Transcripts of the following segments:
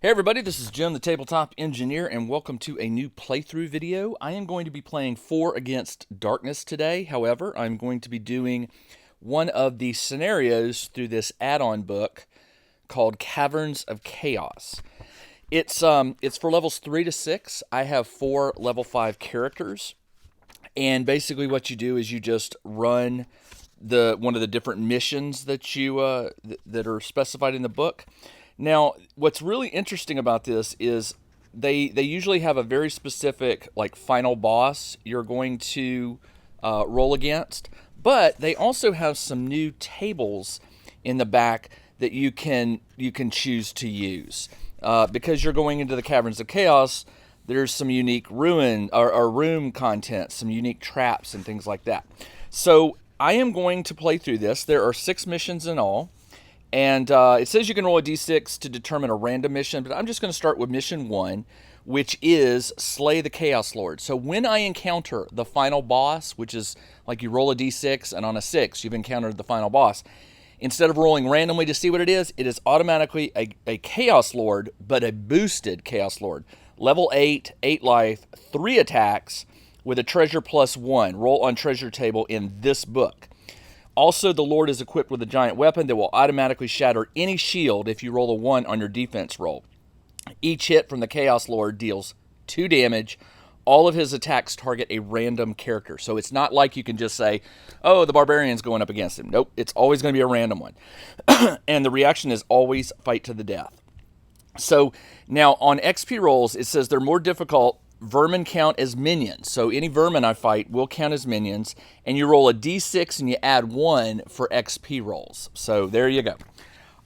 Hey everybody, this is Jim, the Tabletop Engineer, and welcome to a new playthrough video. I am going to be playing 4 Against Darkness today. However, I'm going to be doing one of the scenarios through this add-on book called Caverns of Chaos. It's for levels 3 to 6. I have 4 level 5 characters, and basically what you do is you just run one of the different missions that you that are specified in the book. Now, what's really interesting about this is they usually have a very specific final boss you're going to roll against, but they also have some new tables in the back that you can choose to use because you're going into the Caverns of Chaos. There's some unique room content, some unique traps and things like that. So I am going to play through this. There are 6 missions in all. And it says you can roll a d6 to determine a random mission, but I'm just going to start with mission 1, which is Slay the Chaos Lord. So when I encounter the final boss, which is like you roll a d6, and on a 6, you've encountered the final boss, instead of rolling randomly to see what it is automatically a Chaos Lord, but a boosted Chaos Lord. Level 8, 8 life, 3 attacks, with a treasure +1. Roll on treasure table in this book. Also, the Lord is equipped with a giant weapon that will automatically shatter any shield if you roll a 1 on your defense roll. Each hit from the Chaos Lord deals 2 damage. All of his attacks target a random character. So it's not like you can just say, oh, the Barbarian's going up against him. Nope, it's always going to be a random one. And the reaction is always fight to the death. So now on XP rolls, it says they're more difficult. Vermin count as minions. So any vermin I fight will count as minions. And you roll a d6 and you add 1 for XP rolls. So there you go.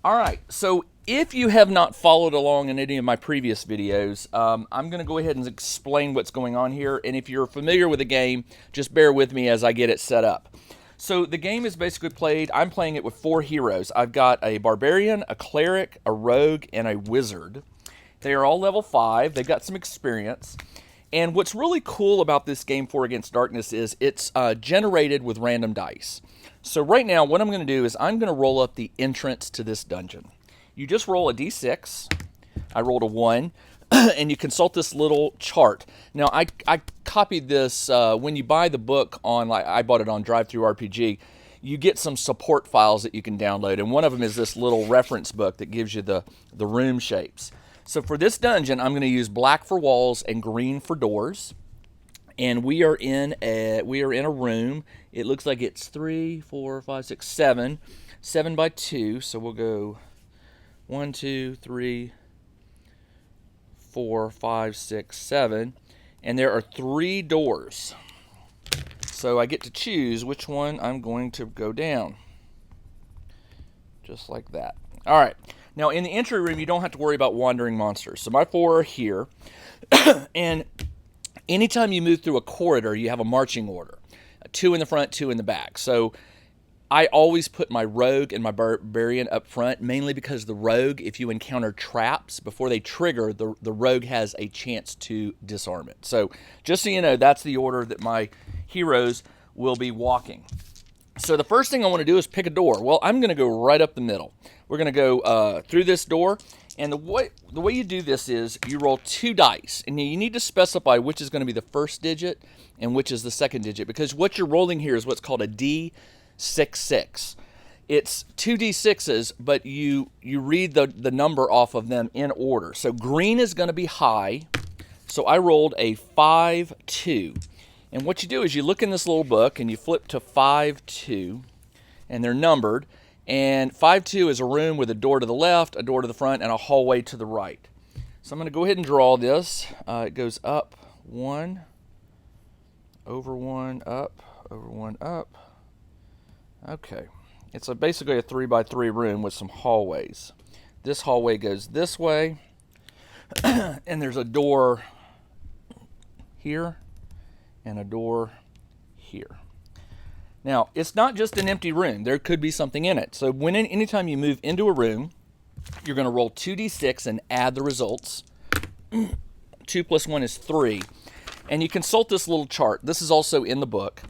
All right. So if you have not followed along in any of my previous videos, I'm going to go ahead and explain what's going on here. And if you're familiar with the game, just bear with me as I get it set up. So the game is basically played, I'm playing it with 4 heroes. I've got a Barbarian, a Cleric, a Rogue, and a Wizard. They are all level 5. They've got some experience. And what's really cool about this game 4 Against Darkness is it's generated with random dice. So right now, what I'm going to do is I'm going to roll up the entrance to this dungeon. You just roll a d6. I rolled a 1. And you consult this little chart. Now, I copied this when you buy the book on, I bought it on DriveThruRPG. You get some support files that you can download. And one of them is this little reference book that gives you the room shapes. So for this dungeon, I'm going to use black for walls and green for doors. And we are in a room. It looks like it's 3, 4, 5, 6, 7. 7 by 2. So we'll go 1, 2, 3, 4, 5, 6, 7. And there are 3 doors. So I get to choose which one I'm going to go down. Just like that. All right. Now, in the entry room, you don't have to worry about wandering monsters. So my 4 are here. And anytime you move through a corridor, you have a marching order. 2 in the front, 2 in the back. So I always put my Rogue and my Barbarian up front, mainly because the Rogue, if you encounter traps, before they trigger, the Rogue has a chance to disarm it. So just so you know, that's the order that my heroes will be walking. So the first thing I want to do is pick a door. Well, I'm going to go right up the middle. We're going to go through this door, and the way you do this is you roll 2 dice, and you need to specify which is going to be the first digit and which is the second digit, because what you're rolling here is what's called a D66. It's 2 D6s, but you read the number off of them in order. So green is going to be high, so I rolled a 5-2. And what you do is you look in this little book and you flip to 5-2, and they're numbered. And 5-2 is a room with a door to the left, a door to the front, and a hallway to the right. So I'm going to go ahead and draw this. It goes up 1, over 1, up, over 1, up. Okay. It's basically a 3 by 3 room with some hallways. This hallway goes this way, and there's a door here and a door here. Now, it's not just an empty room. There could be something in it. So anytime you move into a room, you're going to roll 2d6 and add the results. 2 plus 1 is 3. And you consult this little chart. This is also in the book.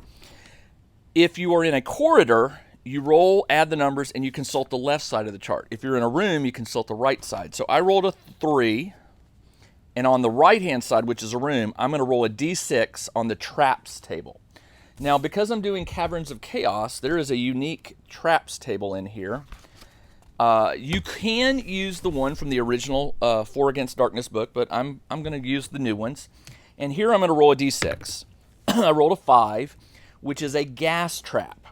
If you are in a corridor, you roll, add the numbers, and you consult the left side of the chart. If you're in a room, you consult the right side. So I rolled a 3, and on the right-hand side, which is a room, I'm going to roll a d6 on the traps table. Now, because I'm doing Caverns of Chaos, there is a unique traps table in here. You can use the one from the original 4 Against Darkness book, but I'm going to use the new ones. And here I'm going to roll a d6. I rolled a 5, which is a gas trap.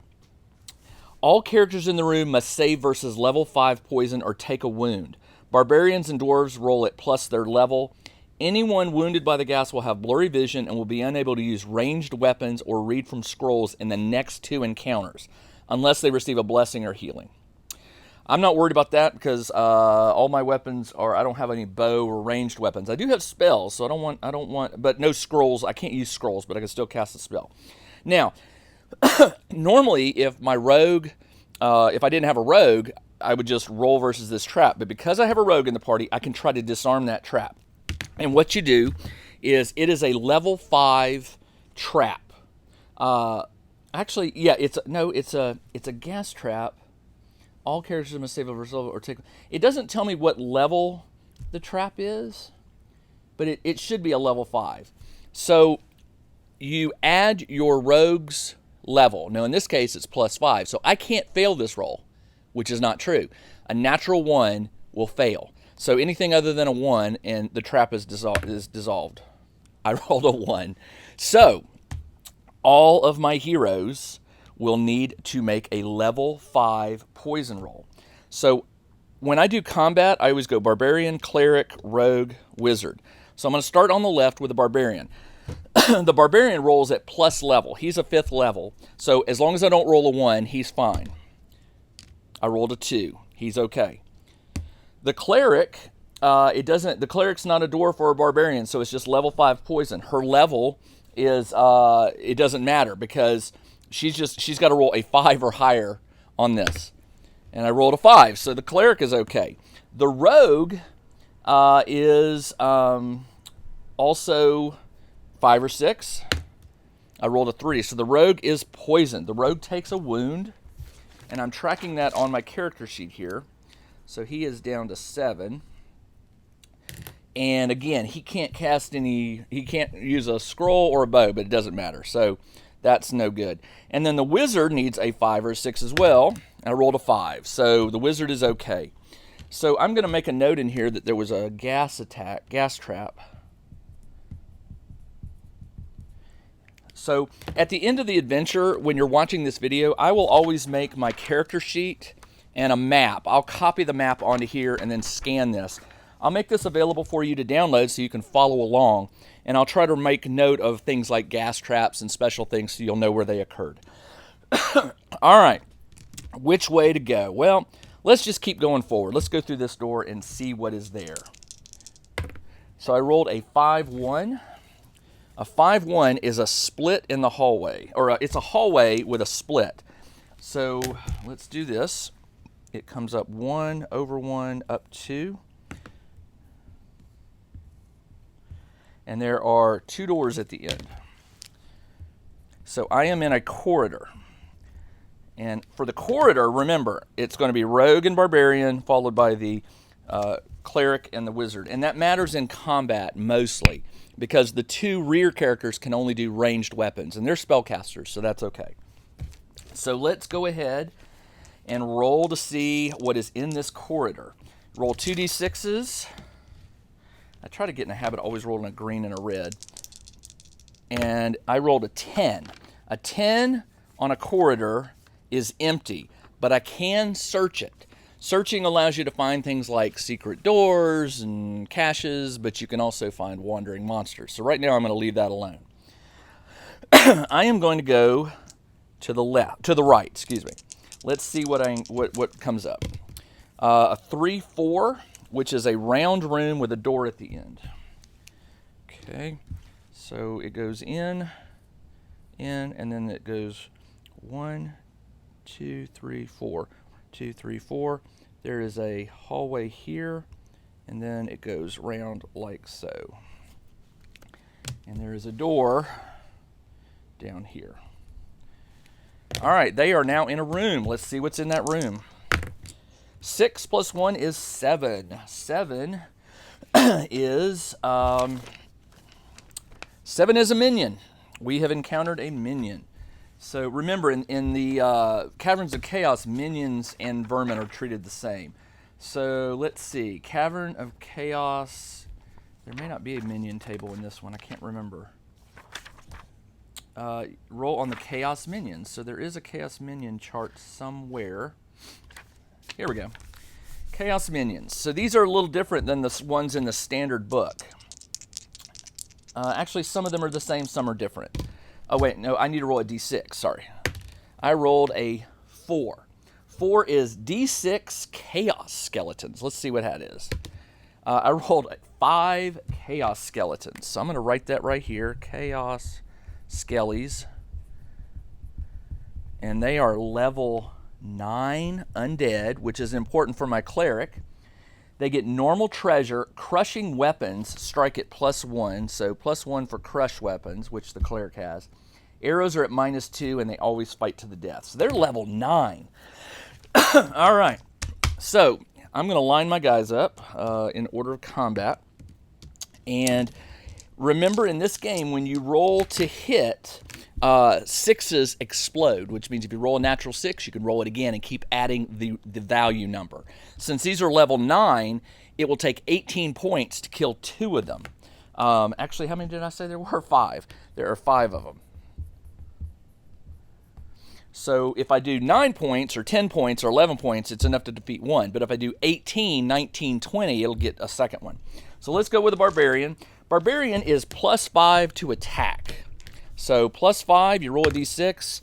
All characters in the room must save versus level 5 poison or take a wound. Barbarians and dwarves roll at plus their level. Anyone wounded by the gas will have blurry vision and will be unable to use ranged weapons or read from scrolls in the next 2 encounters, unless they receive a blessing or healing. I'm not worried about that because all my weapons are, I don't have any bow or ranged weapons. I do have spells, so I don't want, but no scrolls. I can't use scrolls, but I can still cast a spell. Now, normally, if my rogue, if I didn't have a rogue, I would just roll versus this trap. But because I have a rogue in the party, I can try to disarm that trap. And what you do is, it is a level 5 trap. Actually, yeah, it's a gas trap. All characters must save over level or take. It doesn't tell me what level the trap is, but it should be a level 5. So you add your rogue's level. Now, in this case, it's plus 5, so I can't fail this roll, which is not true. A natural 1 will fail. So anything other than a 1, and the trap is dissolved. I rolled a 1. So all of my heroes will need to make a level 5 poison roll. So when I do combat, I always go Barbarian, Cleric, Rogue, Wizard. So I'm going to start on the left with the Barbarian. The Barbarian rolls at plus level. He's a 5th level. So as long as I don't roll a 1, he's fine. I rolled a 2. He's okay. The Cleric, the Cleric's not a dwarf or a Barbarian, so it's just level 5 poison. Her level is, it doesn't matter because she's got to roll a 5 or higher on this. And I rolled a 5, so the Cleric is okay. The Rogue is also 5 or 6. I rolled a 3, so the Rogue is poisoned. The Rogue takes a wound, and I'm tracking that on my character sheet here. So he is down to 7. And again, he can't use a scroll or a bow, but it doesn't matter. So that's no good. And then the Wizard needs a 5 or 6 as well. I rolled a 5. So the Wizard is okay. So I'm going to make a note in here that there was a gas trap. So at the end of the adventure, when you're watching this video, I will always make my character sheet and a map. I'll copy the map onto here and then scan this. I'll make this available for you to download so you can follow along. And I'll try to make note of things like gas traps and special things so you'll know where they occurred. All right. Which way to go? Well, let's just keep going forward. Let's go through this door and see what is there. So I rolled a 5-1. A 5-1 is a split in the hallway. It's a hallway with a split. So let's do this. It comes up 1 over 1 up 2. And there are 2 doors at the end. So I am in a corridor. And for the corridor, remember, it's going to be Rogue and Barbarian, followed by the Cleric and the Wizard. And that matters in combat mostly, because the 2 rear characters can only do ranged weapons. And they're spellcasters, so that's okay. So let's go ahead and roll to see what is in this corridor. Roll 2d6s. I try to get in the habit of always rolling a green and a red. And I rolled a 10. A 10 on a corridor is empty, but I can search it. Searching allows you to find things like secret doors and caches, but you can also find wandering monsters. So right now I'm going to leave that alone. I am going to go to the right, excuse me. Let's see what comes up. A 3-4, which is a round room with a door at the end. Okay, so it goes in, and then it goes 1, 2, 3, 4. 2, 3, 4. There is a hallway here, and then it goes round like so. And there is a door down here. All right, they are now in a room. Let's see what's in that room. 6 plus 1 is 7. 7 is 7 is a minion. We have encountered a minion. So remember, in the Caverns of Chaos, minions and vermin are treated the same. So let's see. Cavern of Chaos. There may not be a minion table in this one. I can't remember. Roll on the Chaos minions. So there is a Chaos minion chart somewhere. Here we go. Chaos minions. So these are a little different than the ones in the standard book. Actually, some of them are the same, some are different. Oh, wait, no, I need to roll a d6, sorry. I rolled a 4. 4 is d6 Chaos Skeletons. Let's see what that is. I rolled 5 Chaos Skeletons. So I'm going to write that right here, Chaos Skellies. And they are level 9 undead, which is important for my Cleric. They get normal treasure, crushing weapons, strike at +1, so +1 for crush weapons, which the Cleric has. Arrows are at -2, and they always fight to the death. So they're level 9. All right, so I'm going to line my guys up in order of combat. And remember, in this game, when you roll to hit, 6s explode, which means if you roll a natural 6, you can roll it again and keep adding the value number. Since these are level 9, it will take 18 points to kill 2 of them. Actually, how many did I say there were? 5. There are 5 of them. So if I do 9 points or 10 points or 11 points, it's enough to defeat 1. But if I do 18, 19, 20, it'll get a second one. So let's go with a Barbarian. Barbarian is +5 to attack. So +5, you roll a d6.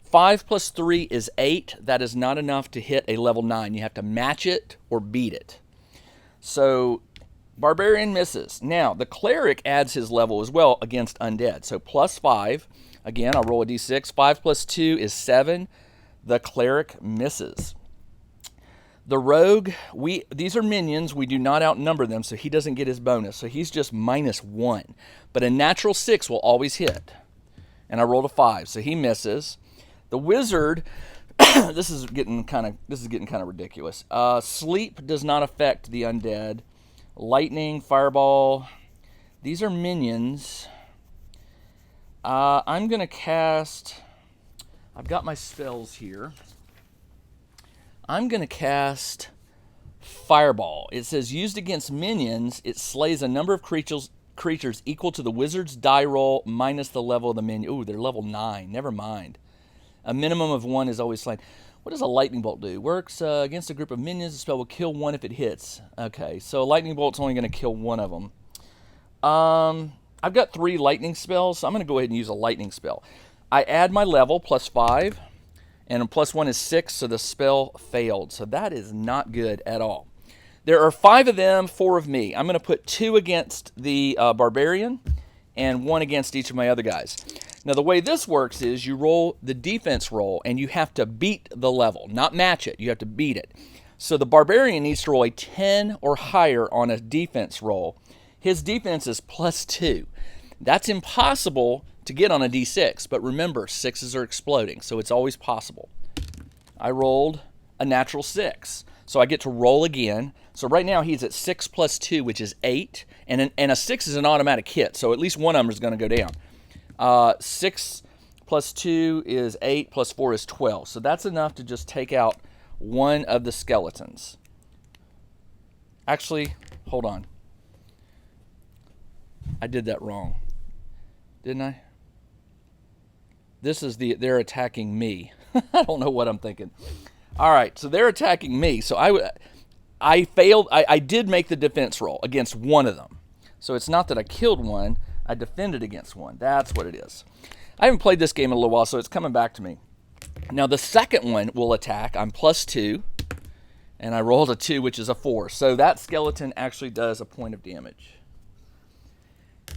5 plus 3 is 8. That is not enough to hit a level 9. You have to match it or beat it. So Barbarian misses. Now, the Cleric adds his level as well against undead. So +5. Again, I'll roll a d6. 5 plus 2 is 7. The Cleric misses. The Rogue, these are minions. We do not outnumber them, so he doesn't get his bonus. So he's just -1. But a natural 6 will always hit. And I rolled a 5, so he misses. The Wizard, this is getting kind of ridiculous. Sleep does not affect the undead. Lightning, Fireball, these are minions. I'm going to cast, I've got my spells here. I'm going to cast Fireball. It says, used against minions, it slays a number of creatures equal to the wizard's die roll minus the level of the minion. Ooh, they're level 9. Never mind. A minimum of 1 is always slain. What does a lightning bolt do? Works against a group of minions. The spell will kill 1 if it hits. Okay, so a lightning bolt's only going to kill 1 of them. I've got 3 lightning spells, so I'm going to go ahead and use a lightning spell. I add my level, +5, and +1 is 6, so the spell failed. So that is not good at all. There are 5 of them, 4 of me. I'm going to put 2 against the Barbarian and 1 against each of my other guys. Now, the way this works is you roll the defense roll, and you have to beat the level, not match it. You have to beat it. So the Barbarian needs to roll a 10 or higher on a defense roll. His defense is +2. That's impossible to get on a d6, but remember, 6s are exploding, so it's always possible. I rolled a natural 6, so I get to roll again. So right now he's at 6 plus 2, which is 8, and a 6 is an automatic hit, so at least one of them is going to go down. 6 plus 2 is 8, plus 4 is 12, so that's enough to just take out one of the skeletons. Actually, hold on. I did that wrong, didn't I? This is they're attacking me. I don't know what I'm thinking. All right, so they're attacking me. So I failed. I did make the defense roll against one of them. So it's not that I killed one. I defended against one. That's what it is. I haven't played this game in a little while, so it's coming back to me. Now the second one will attack. I'm +2, and I rolled a 2, which is a 4. So that skeleton actually does a point of damage.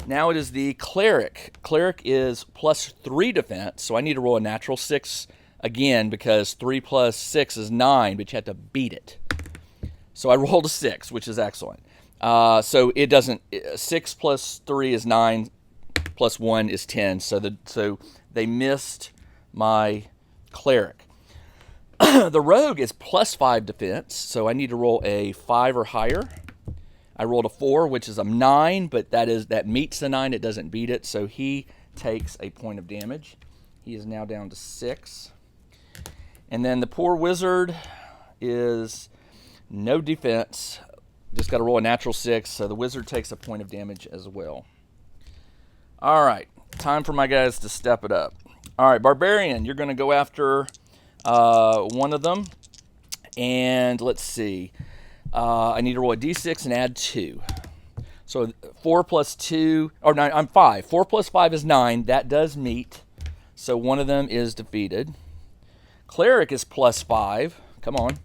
Now it is the Cleric. Cleric is +3 defense, so I need to roll a natural 6 again because 3 plus 6 is 9, but you have to beat it. So I rolled a 6, which is excellent. So it doesn't. 6 plus 3 is 9, plus 1 is 10. So they missed my Cleric. The Rogue is +5 defense, so I need to roll a 5 or higher. I rolled a 4, which is a 9, but that meets the 9. It doesn't beat it, so he takes a point of damage. He is now down to 6. And then the poor Wizard is no defense. Just got to roll a natural 6, so the Wizard takes a point of damage as well. All right, time for my guys to step it up. All right, Barbarian, you're going to go after one of them. And let's see. I need to roll a d6 and add 2. So 4 plus 2, or 9, I'm 5. 4 plus 5 is 9. That does meet. So one of them is defeated. Cleric is +5. Come on.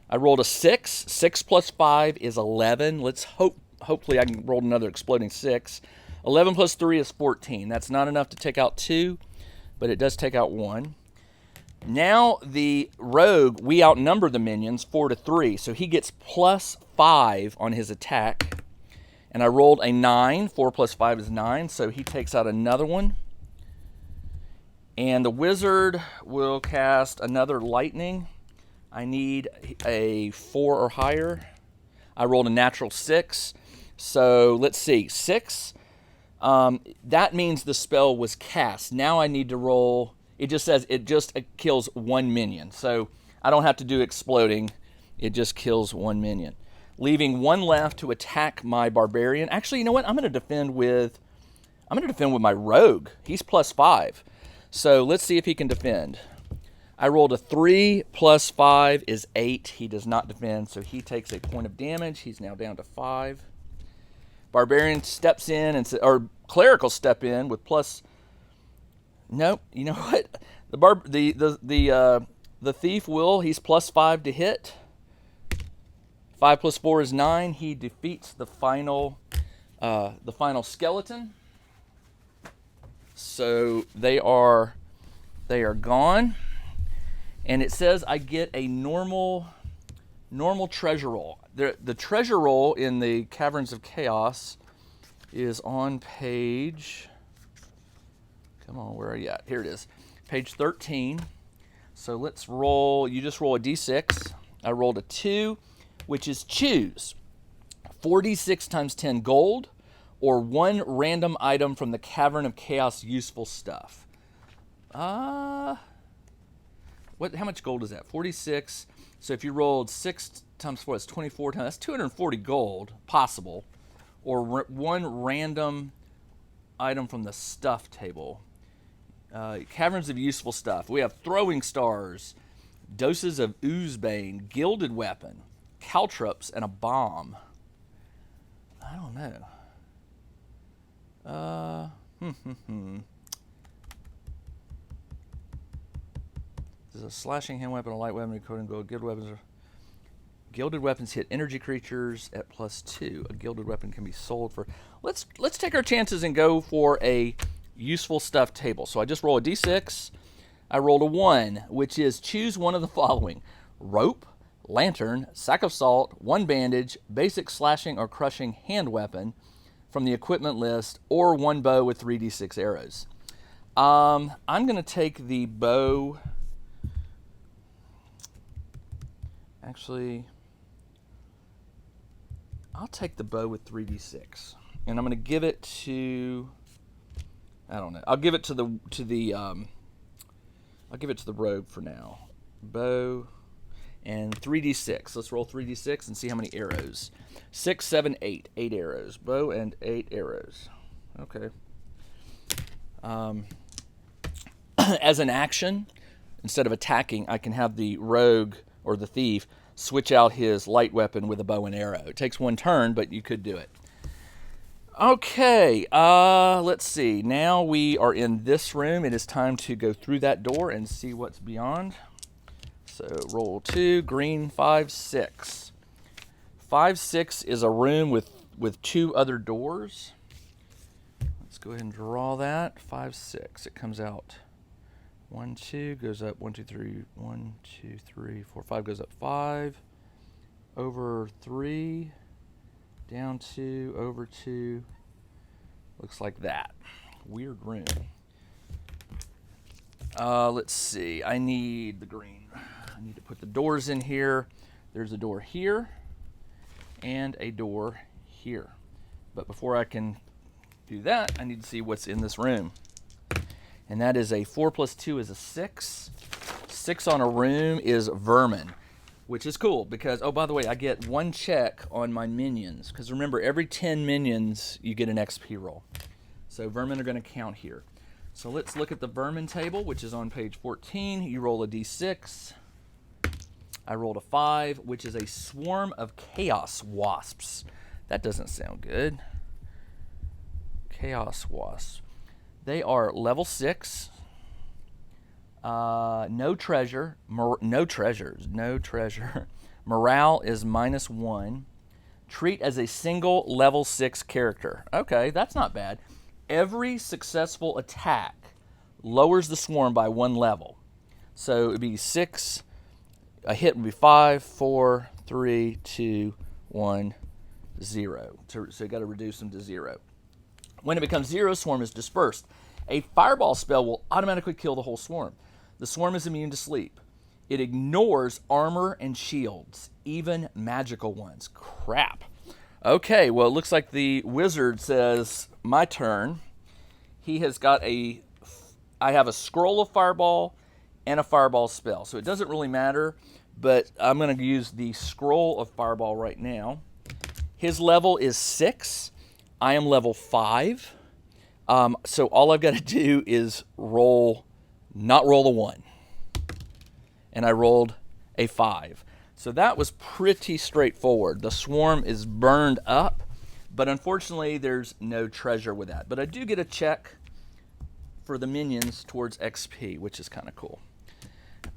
I rolled a 6. 6 plus 5 is 11. Let's hopefully I can roll another exploding 6. 11 plus 3 is 14. That's not enough to take out 2, but it does take out 1. Now the Rogue, we outnumber the minions 4-3, so he gets +5 on his attack. And I rolled a 9. 4 plus 5 is 9, so he takes out another one. And the Wizard will cast another lightning. I need a 4 or higher. I rolled a natural 6. So let's see, 6. That means the spell was cast. Now I need to roll. It just says it kills 1 minion. So I don't have to do exploding. It just kills 1 minion. Leaving 1 left to attack my Barbarian. Actually, you know what? I'm going to defend with my Rogue. He's +5. So let's see if he can defend. I rolled a 3 plus 5 is 8. He does not defend, so he takes a point of damage. He's now down to 5. Barbarian steps in, or Cleric will step in with plus. Nope. You know what? The thief will. He's +5 to hit. 5 plus 4 is 9. He defeats the final skeleton. So they are gone. And it says I get a normal treasure roll. The treasure roll in the Caverns of Chaos is on page. Come on, where are you at? Here it is. Page 13. So let's roll. You just roll a d6. I rolled a 2, which is choose 46 times 10 gold or 1 random item from the Cavern of Chaos useful stuff. How much gold is that? 46. So if you rolled 6 times 4, that's 24 times. That's 240 gold, possible. Or 1 random item from the stuff table. Caverns of useful stuff. We have throwing stars, doses of oozebane, gilded weapon, caltrops, and a bomb. I don't know. There's a slashing hand weapon, a light weapon, encoding gold. Gilded weapons hit energy creatures at +2. A gilded weapon can be sold for. Let's take our chances and go for a useful stuff table. So I just roll a d6. I rolled a 1, which is choose one of the following: rope, lantern, sack of salt, 1 bandage, basic slashing or crushing hand weapon from the equipment list, or 1 bow with 3d6 arrows. I'm going to take the bow. Actually, I'll take the bow with 3d6, and I'm going to give it to. I don't know. I'll give it to the Rogue for now. Bow and 3d6. Let's roll 3d6 and see how many arrows. 6, 7, 8. 8 arrows. Bow and 8 arrows. Okay. As an action, instead of attacking, I can have the Rogue or the thief switch out his light weapon with a bow and arrow. It takes 1 turn, but you could do it. Okay, let's see. Now we are in this room. It is time to go through that door and see what's beyond. So roll 2, green, 5, 6. 5, 6 is a room with 2 other doors. Let's go ahead and draw that. 5, 6. It comes out 1, 2, goes up 1, 2, 3, 1, 2, 3, 4, 5 goes up 5, over 3, down 2, over 2. Looks like that. Weird room. Let's see. I need the green. I need to put the doors in here. There's a door here and a door here. But before I can do that, I need to see what's in this room. And that is a 4 plus 2 is a 6. 6 on a room is vermin, which is cool because, oh, by the way, I get 1 check on my minions. Because remember, every 10 minions, you get an XP roll. So vermin are going to count here. So let's look at the vermin table, which is on page 14. You roll a d6. I rolled a 5, which is a swarm of chaos wasps. That doesn't sound good. Chaos wasps. They are level 6. No treasure. No treasures. No treasure. Morale is -1. Treat as a single level 6 character. Okay, that's not bad. Every successful attack lowers the swarm by 1 level. So it would be 6. A hit would be 5, 4, 3, 2, 1, 0. So you got to reduce them to 0. When it becomes 0, swarm is dispersed. A fireball spell will automatically kill the whole swarm. The swarm is immune to sleep. It ignores armor and shields, even magical ones. Crap. Okay, well, it looks like the wizard says, my turn. He has got I have a scroll of fireball and a fireball spell. So it doesn't really matter, but I'm going to use the scroll of fireball right now. His level is 6. I am level 5. So all I've got to do is not roll a 1. And I rolled a 5. So that was pretty straightforward. The swarm is burned up, but unfortunately there's no treasure with that. But I do get a check for the minions towards XP, which is kind of cool.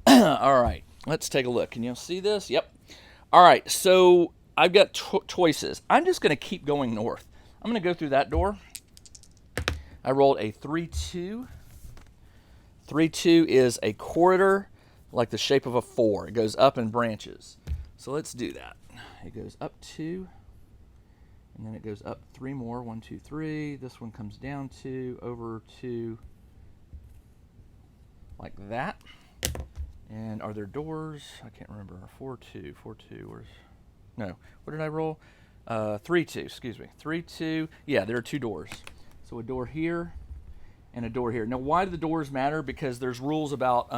All right, let's take a look. Can you see this? Yep. All right, so I've got choices. I'm just going to keep going north. I'm going to go through that door. I rolled a 3-2. 3-2 is a corridor like the shape of a 4. It goes up in branches. So let's do that. It goes up 2, and then it goes up 3 more. 1, 2, 3. This one comes down 2, over 2, like that. And are there doors? I can't remember. 4-2. 4-2. Where's... No. What did I roll? 3-2. Excuse me. 3-2. Yeah, there are 2 doors. So a door here and a door here. Now, why do the doors matter? Because there's rules about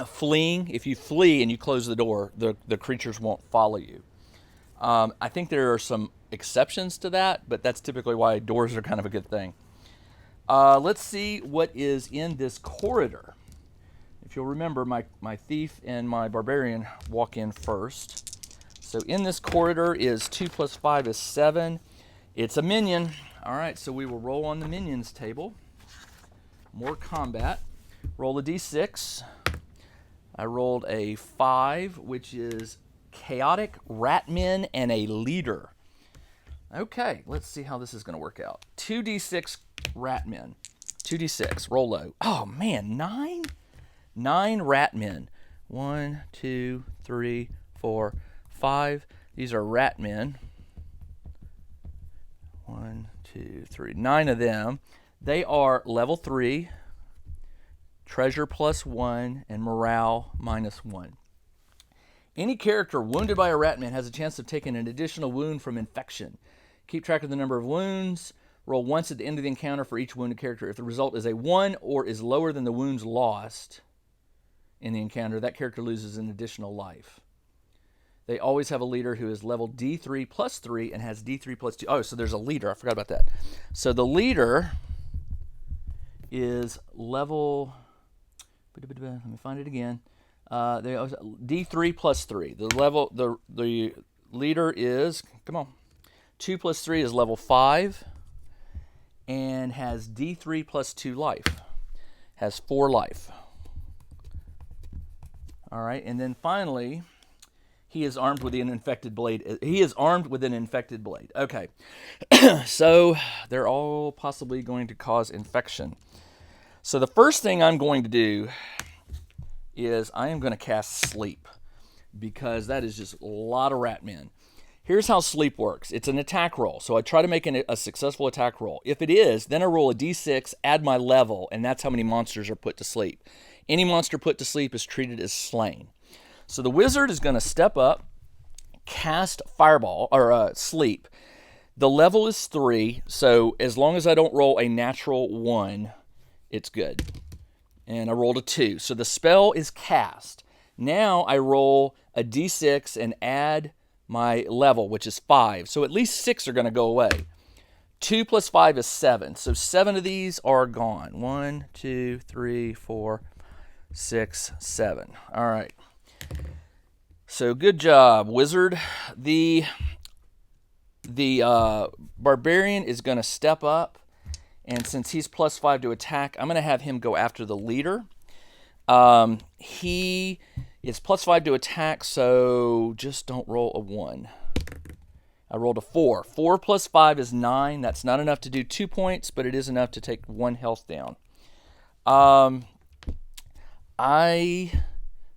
fleeing. If you flee and you close the door, the creatures won't follow you. I think there are some exceptions to that, but that's typically why doors are kind of a good thing. Let's see what is in this corridor. If you'll remember, my thief and my barbarian walk in first. So in this corridor is 2 plus 5 is 7. It's a minion. All right, so we will roll on the minions table. More combat. Roll a d6. I rolled a 5, which is chaotic, ratmen, and a leader. Okay, let's see how this is going to work out. 2d6 ratmen. 2d6. Roll low. Oh, man, 9? 9 ratmen. 1, 2, 3, 4, 5. These are ratmen. 1, 2, 3. 9 of them. They are level 3, treasure +1, and morale -1. Any character wounded by a ratman has a chance of taking an additional wound from infection. Keep track of the number of wounds. Roll once at the end of the encounter for each wounded character. If the result is a 1 or is lower than the wounds lost in the encounter, that character loses an additional life. They always have a leader who is level D3 plus 3 and has D3 plus 2. Oh, so there's a leader. I forgot about that. So the leader is level... Let me find it again. D3 plus 3. The leader is... Come on. 2 plus 3 is level 5 and has D3 plus 2 life. Has 4 life. All right, and then finally... He is armed with an infected blade. He is armed with an infected blade. Okay. So they're all possibly going to cause infection. So the first thing I'm going to do is I am going to cast Sleep, because that is just a lot of ratmen. Here's how sleep works. It's an attack roll, so I try to make a successful attack roll. If it is, then I roll a d6, add my level, and that's how many monsters are put to sleep. Any monster put to sleep is treated as slain. So the wizard is going to step up, cast Fireball, or Sleep. The level is 3, so as long as I don't roll a natural 1, it's good. And I rolled a 2, so the spell is cast. Now I roll a d6 and add my level, which is 5. So at least 6 are going to go away. 2 plus 5 is 7. So 7 of these are gone. 1, 2, 3, 4, 6, 7. All right. So good job, wizard. The barbarian is going to step up. And since he's plus 5 to attack, I'm going to have him go after the leader. He is plus 5 to attack, so just don't roll a 1. I rolled a 4. 4 plus 5 is 9. That's not enough to do 2 points, but it is enough to take 1 health down. I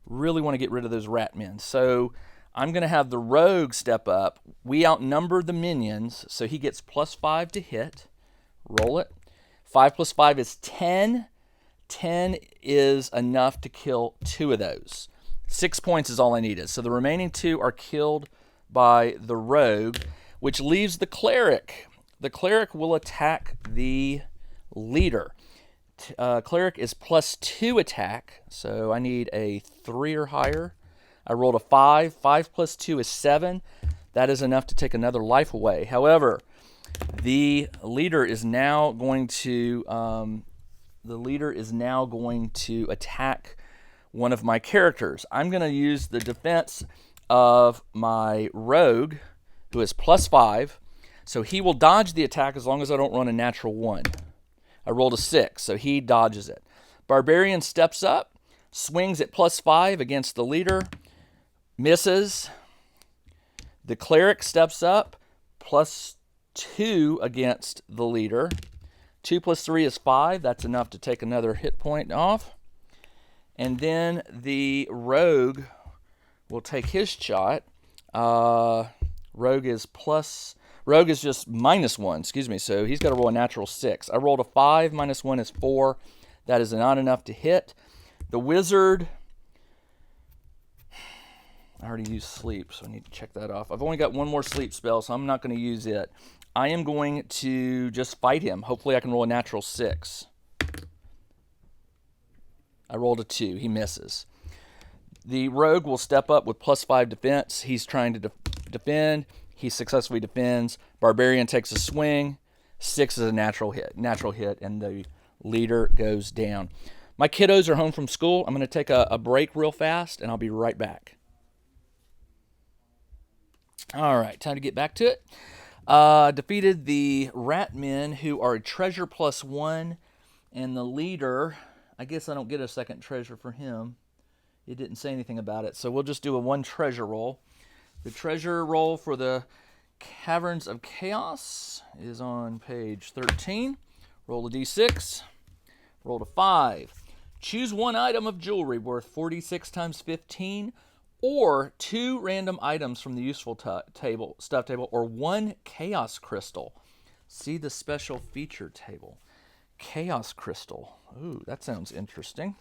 really want to get rid of those rat men, so I'm going to have the rogue step up. We outnumber the minions, so he gets plus 5 to hit. Roll it. 5 plus 5 is 10. 10 is enough to kill 2 of those. 6 points is all I needed. So the remaining 2 are killed by the rogue, which leaves the cleric. The cleric will attack the leader. Cleric is plus 2 attack, so I need a 3 or higher. I rolled a 5. 5 plus 2 is 7. That is enough to take another life away. However, the leader is now going to attack one of my characters. I'm going to use the defense of my rogue, who is plus 5. So he will dodge the attack as long as I don't run a natural 1. I rolled a 6, so he dodges it. Barbarian steps up, swings at plus 5 against the leader, misses. The cleric steps up, plus 2 against the leader. 2 plus 3 is 5. That's enough to take another hit point off. And then the rogue will take his shot. Rogue is just minus 1, so he's got to roll a natural 6. I rolled a 5, minus 1 is 4. That is not enough to hit. The wizard, I already used sleep, so I need to check that off. I've only got 1 more sleep spell, so I'm not going to use it. I am going to just fight him. Hopefully I can roll a natural 6. I rolled a 2. He misses. The rogue will step up with plus 5 defense. He's trying to defend. He successfully defends. Barbarian takes a swing. 6 is a natural hit, and the leader goes down. My kiddos are home from school. I'm going to take a break real fast, and I'll be right back. All right, time to get back to it. Defeated the rat men, who are a treasure plus 1, and the leader, I guess I don't get a second treasure for him. It didn't say anything about it, so we'll just do a 1 treasure roll. The treasure roll for the Caverns of Chaos is on page 13. Roll a d6. Roll a 5. Choose 1 item of jewelry worth 46 times 15, or 2 random items from the useful stuff table, or 1 chaos crystal. See the special feature table. Chaos crystal. Ooh, that sounds interesting.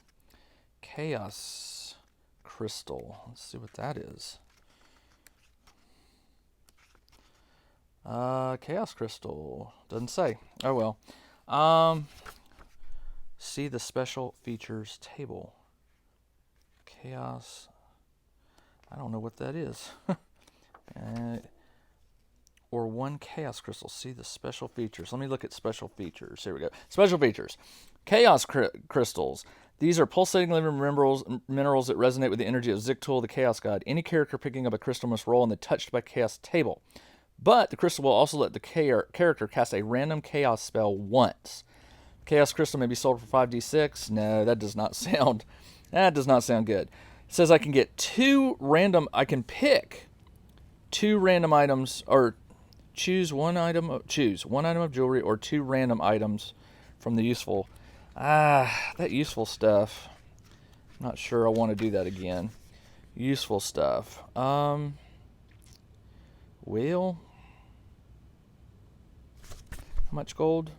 Chaos crystal. Let's see what that is. Chaos crystal. Doesn't say. Oh well. See the special features table. Chaos. I don't know what that is. Or 1 chaos crystal. See the special features. Let me look at special features. Here we go. Special features. Chaos crystals. These are pulsating living minerals that resonate with the energy of Ziktul, the chaos god. Any character picking up a crystal must roll on the touched by chaos table. But the crystal will also let the character cast a random chaos spell once. Chaos crystal may be sold for 5d6. No, that does not sound good. It says I can get 2 random. I can pick 2 random items, or choose one item of jewelry, or 2 random items from the useful. That useful stuff. I'm not sure I want to do that again. Useful stuff. Well, how much gold?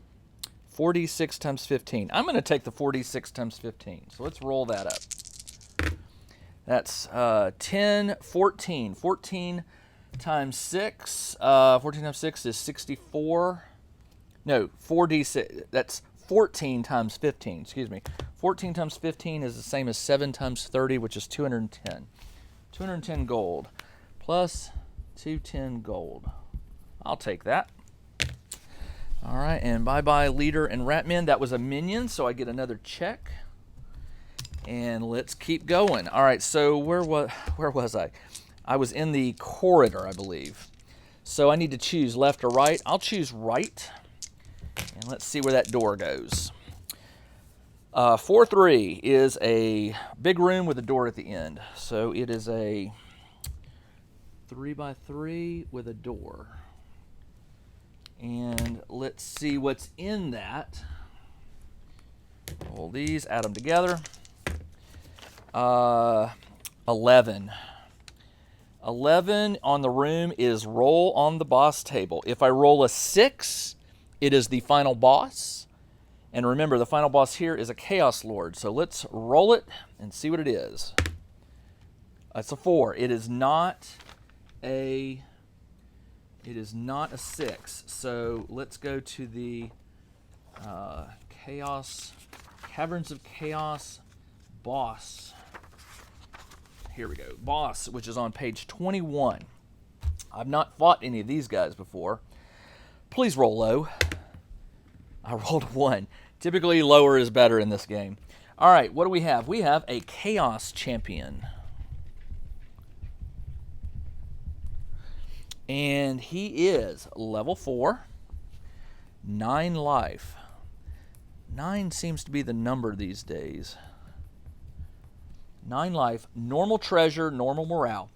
46 times 15. I'm going to take the 46 times 15. So let's roll that up. That's 10, 14. 14 times 6. 14 times 6 is 64. No, 4d6. That's 14 times 15. Excuse me. 14 times 15 is the same as 7 times 30, which is 210. 210 gold plus 210 gold. I'll take that. All right, and bye-bye leader and Ratman. That was a minion, so I get another check. And let's keep going. All right, so where was I? I was in the corridor, I believe. So I need to choose left or right. I'll choose right. And let's see where that door goes. 4-3 is a big room with a door at the end. So it is a 3x3 with a door. And let's see what's in that. Roll these, add them together. 11. 11 on the room is roll on the boss table. If I roll a 6, it is the final boss. And remember, the final boss here is a Chaos Lord. So let's roll it and see what it is. It's a 4. It is not a 6. So let's go to the Caverns of Chaos boss. Here we go. Boss, which is on page 21. I've not fought any of these guys before. Please roll low. I rolled 1. Typically, lower is better in this game. All right, what do we have? We have a Chaos Champion. And he is level 4, 9 life. 9 seems to be the number these days. 9 life, normal treasure, normal morale.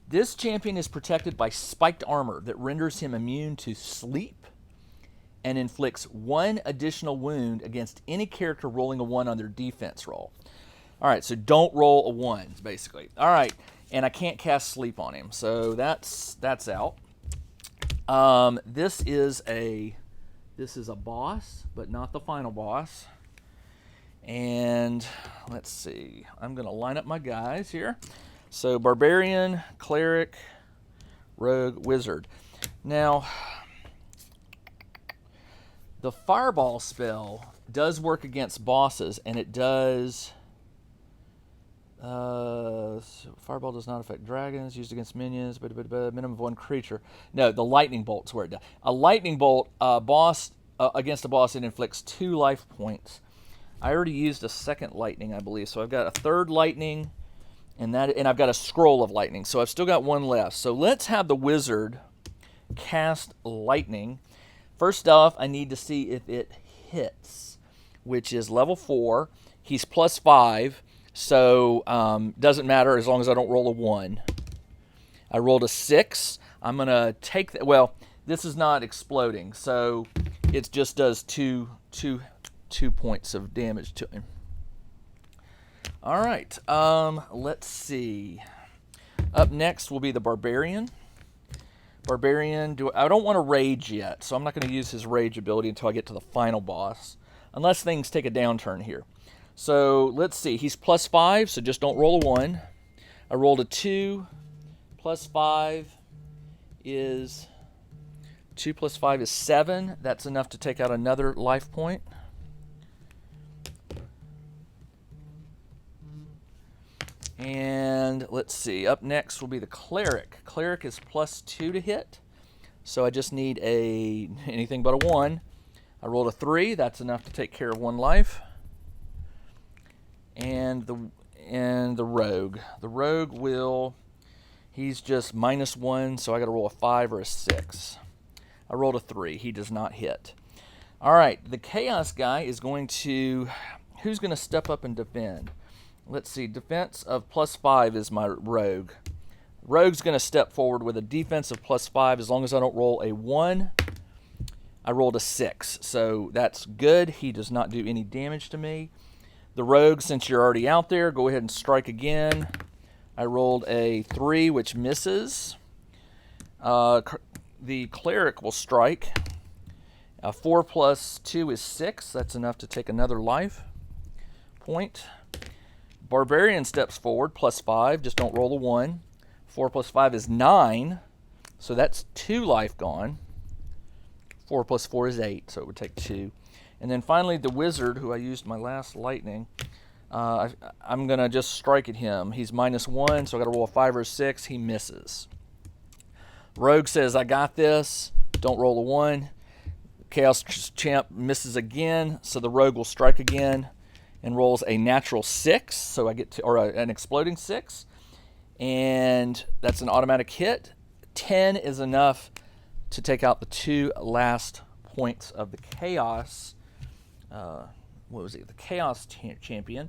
This champion is protected by spiked armor that renders him immune to sleep and inflicts 1 additional wound against any character rolling a 1 on their defense roll. All right, so don't roll a 1, basically. All right, and I can't cast sleep on him, so that's out. This is a boss, but not the final boss. And let's see. I'm going to line up my guys here. So Barbarian, Cleric, Rogue, Wizard. Now, the Fireball spell does work against bosses, and it does... Fireball does not affect dragons, used against minions, minimum of 1 creature. No, the Lightning Bolt's where it does. A Lightning Bolt against a boss, it inflicts 2 life points. I already used a second lightning, I believe, so I've got a third lightning, and I've got a scroll of lightning, so I've still got 1 left. So let's have the wizard cast lightning. First off, I need to see if it hits, which is level 4. He's plus 5, so doesn't matter as long as I don't roll a 1. I rolled a 6. I'm going to take that. Well, this is not exploding, so it just does two points of damage to him. All right, let's see. Up next will be the Barbarian. Barbarian, I don't want to rage yet, so I'm not going to use his rage ability until I get to the final boss, unless things take a downturn here. So let's see. He's plus 5, so just don't roll a 1. I rolled a 2. Plus 5 is 2 plus 5 is 7. That's enough to take out another life point. And let's see, up next will be the Cleric. Cleric is plus 2 to hit, so I just need anything but a 1. I rolled a 3, that's enough to take care of 1 life. And the Rogue. The Rogue he's just minus 1, so I got to roll a 5 or a 6. I rolled a 3, he does not hit. All right, the Chaos guy is who's going to step up and defend? Let's see, defense of plus 5 is my Rogue. Rogue's going to step forward with a defense of plus 5 as long as I don't roll a 1. I rolled a 6, so that's good. He does not do any damage to me. The Rogue, since you're already out there, go ahead and strike again. I rolled a 3, which misses. The Cleric will strike. 4 plus 2 is 6. That's enough to take another life point. Barbarian steps forward, plus 5. Just don't roll a 1. 4 plus 5 is 9. So that's 2 life gone. 4 plus 4 is 8, so it would take 2. And then finally the Wizard, who I used my last lightning, I'm going to just strike at him. He's -1, so I got to roll a 5 or a 6. He misses. Rogue says, I got this. Don't roll a 1. Chaos Champ misses again, so the Rogue will strike again and rolls a natural 6, so I get to, or an exploding 6, and that's an automatic hit. 10 is enough to take out the 2 last points of the Chaos. What was it? The Chaos Champion.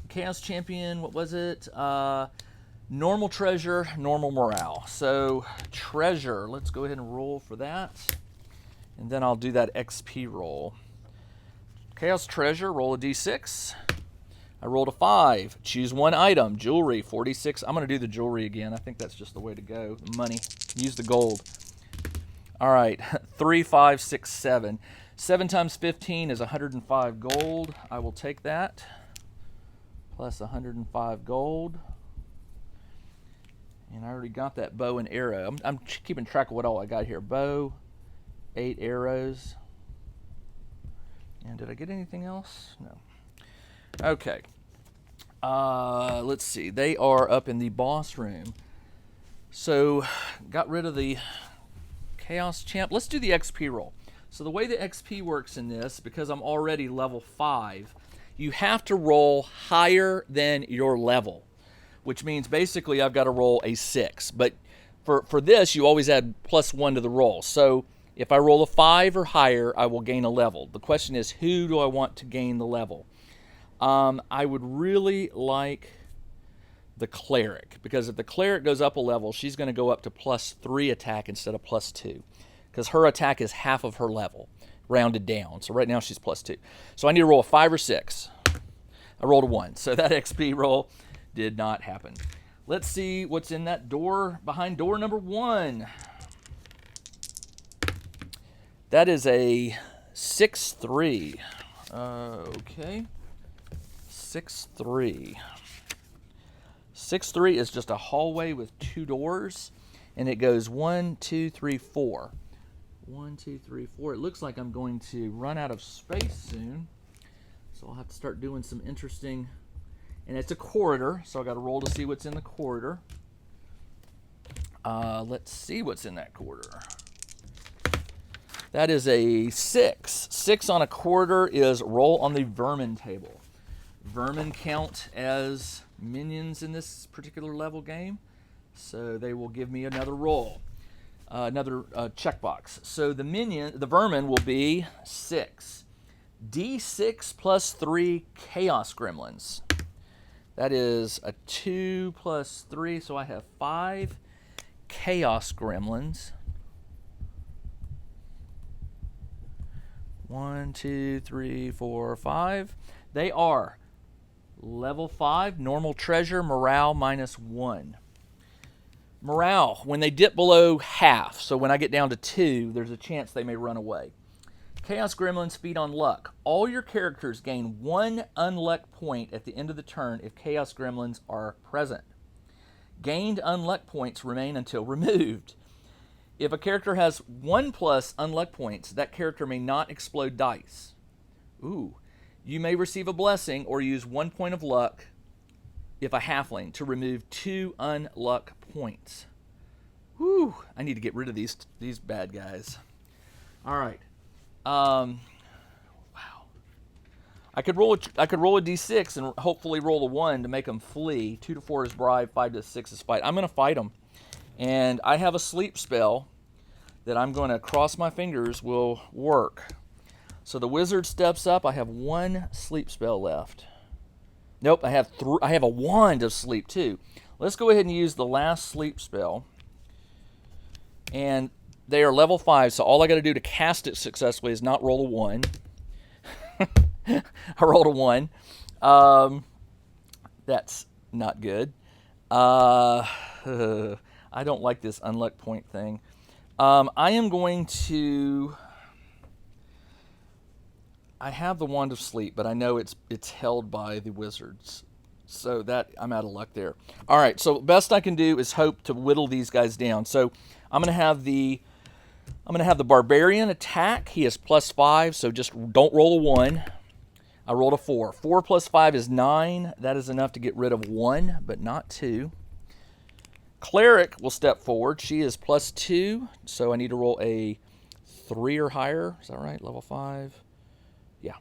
Chaos Champion. What was it? Normal treasure, normal morale. So treasure, let's go ahead and roll for that. And then I'll do that XP roll. Chaos treasure, roll a d6. I rolled a 5. Choose one item. Jewelry, 46. I'm going to do the jewelry again. I think that's just the way to go. Money. Use the gold. All right. 3, 5, 6, 7. 7 times 15 is 105 gold. I will take that. Plus 105 gold. And I already got that bow and arrow. I'm keeping track of what all I got here. Bow, 8 arrows. And did I get anything else? No. Okay. Let's see. They are up in the boss room. So, got rid of the Chaos Champ. Let's do the XP roll. So the way the XP works in this, because I'm already level 5, you have to roll higher than your level, which means basically I've got to roll a 6. But for this, you always add +1 to the roll. So if I roll a 5 or higher, I will gain a level. The question is, who do I want to gain the level? I would really like the Cleric, because if the Cleric goes up a level, she's going to go up to +3 attack instead of +2, because her attack is half of her level, rounded down. So right now she's +2. So I need to roll a 5 or 6. I rolled a 1. So that XP roll did not happen. Let's see what's in that door behind door number 1. That is a 6-3. Okay. 6-3. 6-3 is just a hallway with 2 doors, and it goes 1, 2, 3, 4. 1, 2, 3, 4. It looks like I'm going to run out of space soon, so I'll have to start doing some interesting. And it's a corridor, so I got to roll to see what's in the corridor. Let's see what's in that corridor. That is a 6. 6 on a corridor is roll on the vermin table. Vermin count as minions in this particular level game, so they will give me another roll, another checkbox. So the vermin will be 6. D6 plus 3 chaos gremlins. That is a 2 plus 3, so I have 5 chaos gremlins. 1, 2, 3, 4, 5. They are level 5, normal treasure, morale -1. Morale, when they dip below half, so when I get down to 2, there's a chance they may run away. Chaos Gremlins feed on luck. All your characters gain 1 unluck point at the end of the turn if Chaos Gremlins are present. Gained unluck points remain until removed. If a character has 1+ unluck points, that character may not explode dice. Ooh. You may receive a blessing or use 1 point of luck if a halfling to remove 2 unluck points. Whew. I need to get rid of these bad guys. All right. Wow. I could roll a d6 and hopefully roll a 1 to make them flee. 2 to 4 is bribe. 5 to 6 is fight. I'm going to fight them, and I have a sleep spell that I'm going to cross my fingers will work. So the wizard steps up. I have 1 sleep spell left. Nope, I have a wand of sleep too. Let's go ahead and use the last sleep spell. And they are level 5, so all I got to do to cast it successfully is not roll a 1. I rolled a 1. That's not good. I I don't like this unluck point thing. I am going to... I have the Wand of Sleep, but I know it's held by the wizards. So that I'm out of luck there. All right, so best I can do is hope to whittle these guys down. So I'm going to have the Barbarian Attack. He is +5, so just don't roll a 1. I rolled a 4. 4 plus 5 is 9. That is enough to get rid of 1, but not 2. Cleric will step forward. She is +2, so I need to roll a 3 or higher. Is that right? Level 5. Yeah.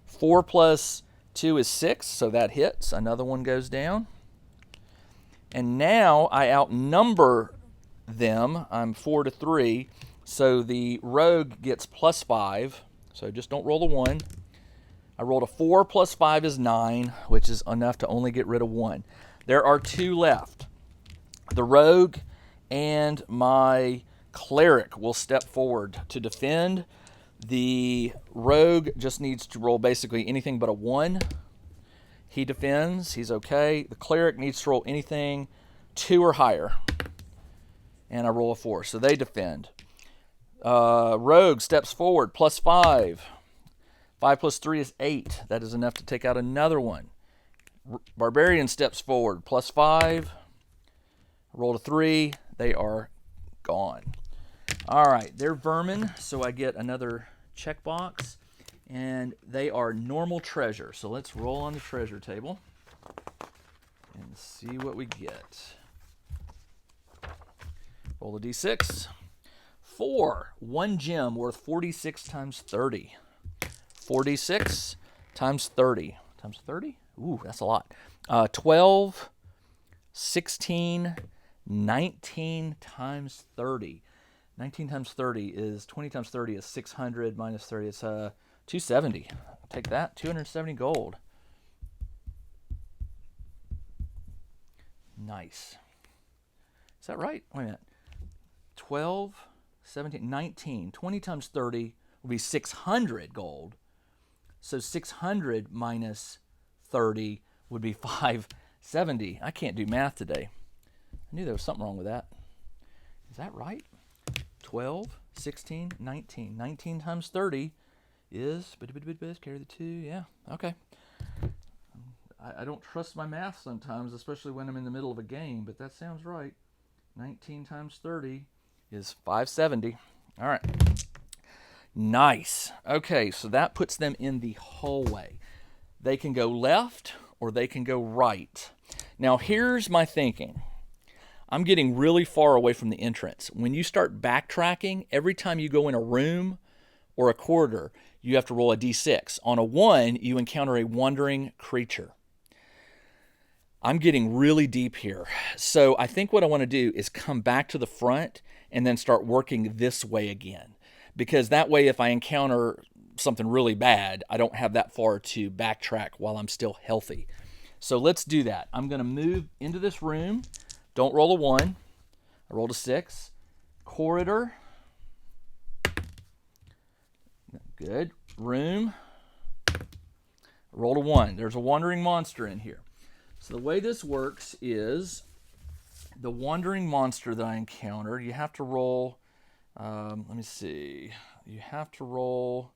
4 plus 2 is 6, so that hits. Another one goes down. And now I outnumber them. I'm 4-3, so the rogue gets +5. So just don't roll a 1. I rolled a 4 plus 5 is 9, which is enough to only get rid of 1. There are 2 left. The rogue and my cleric will step forward to defend. The rogue just needs to roll basically anything but a 1. He defends. He's okay. The cleric needs to roll anything 2 or higher. And I roll a 4. So they defend. Rogue steps forward. +5. 5 plus 3 is 8. That is enough to take out another one. Barbarian steps forward. +5. Rolled a 3. They are gone. All right, they're vermin, so I get another checkbox, and they are normal treasure. So let's roll on the treasure table and see what we get. Roll a d6. 4. 1 gem worth 46 times 30. 46 times 30. Times 30? Ooh, that's a lot. 12, 16, 19 times 30. 19 times 30 is 20 times 30 is 600 minus 30 is 270. I'll take that. 270 gold. Nice. Is that right? Wait a minute. 12, 17, 19. 20 times 30 will be 600 gold. So 600 minus 30 would be 570. I can't do math today. I knew there was something wrong with that. Is that right? 12, 16, 19. 19 times 30 is, carry the 2, yeah, okay. I don't trust my math sometimes, especially when I'm in the middle of a game, but that sounds right. 19 times 30 is 570. All right. Nice. Okay, so that puts them in the hallway. They can go left or they can go right. Now, here's my thinking. I'm getting really far away from the entrance. When you start backtracking, every time you go in a room or a corridor, you have to roll a d6. On a 1, you encounter a wandering creature. I'm getting really deep here. So I think what I want to do is come back to the front and then start working this way again. Because that way, if I encounter something really bad, I don't have that far to backtrack while I'm still healthy. So let's do that. I'm going to move into this room. Don't roll a 1. I rolled a 6. Corridor. Good. Room. I rolled a 1. There's a wandering monster in here. So the way this works is the wandering monster that I encounter, you have to roll, let me see, you have to roll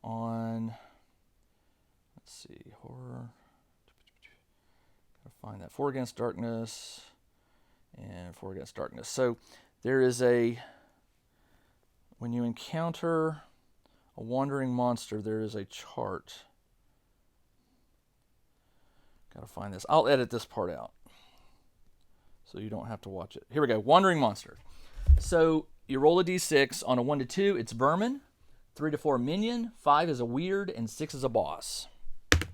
on, let's see, horror, gotta find that, 4 against darkness, and 4 against darkness. So there is when you encounter a wandering monster, there is a chart. Gotta find this. I'll edit this part out so you don't have to watch it. Here we go. Wandering monster. So you roll a d6. On a 1 to 2, it's vermin. 3 to 4, minion. 5 is a weird, and 6 is a boss. I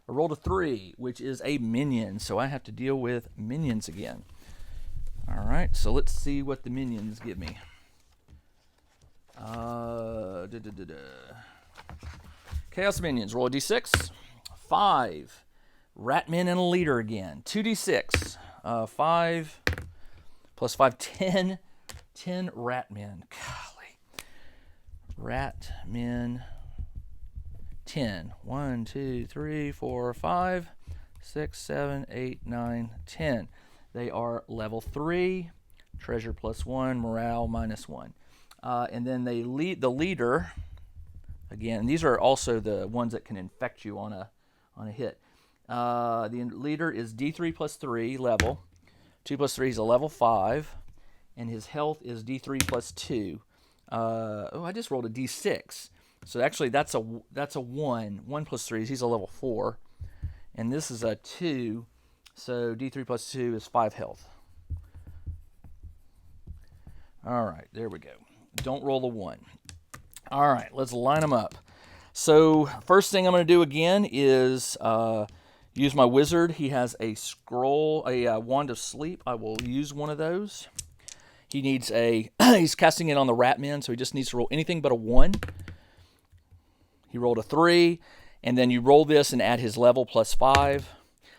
rolled a 3, which is a minion, so I have to deal with minions again. All right, so let's see what the minions give me. Chaos minions. Roll a d6. 5. Ratmen and a leader again. 2d6. 5 plus 5, 10. 10 ratmen. Golly. Ratmen. 10. 1, 2, 3, 4, 5, 6, 7, 8, 9, 10. They are level 3, treasure +1, morale -1. And then the leader, again, these are also the ones that can infect you on a hit. The leader is D3 +3 level. 2 + 3 is a level 5, and his health is D3 +2. I just rolled a D6. So actually, that's a 1. 1 + 3 is he's a level 4, and this is a 2. So D3 +2 is 5 health. All right, there we go. Don't roll a 1. All right, let's line them up. So first thing I'm going to do again is use my wizard. He has a scroll, a wand of sleep. I will use one of those. He needs he's casting it on the Ratman, so he just needs to roll anything but a 1. He rolled a 3, and then you roll this and add his level +5.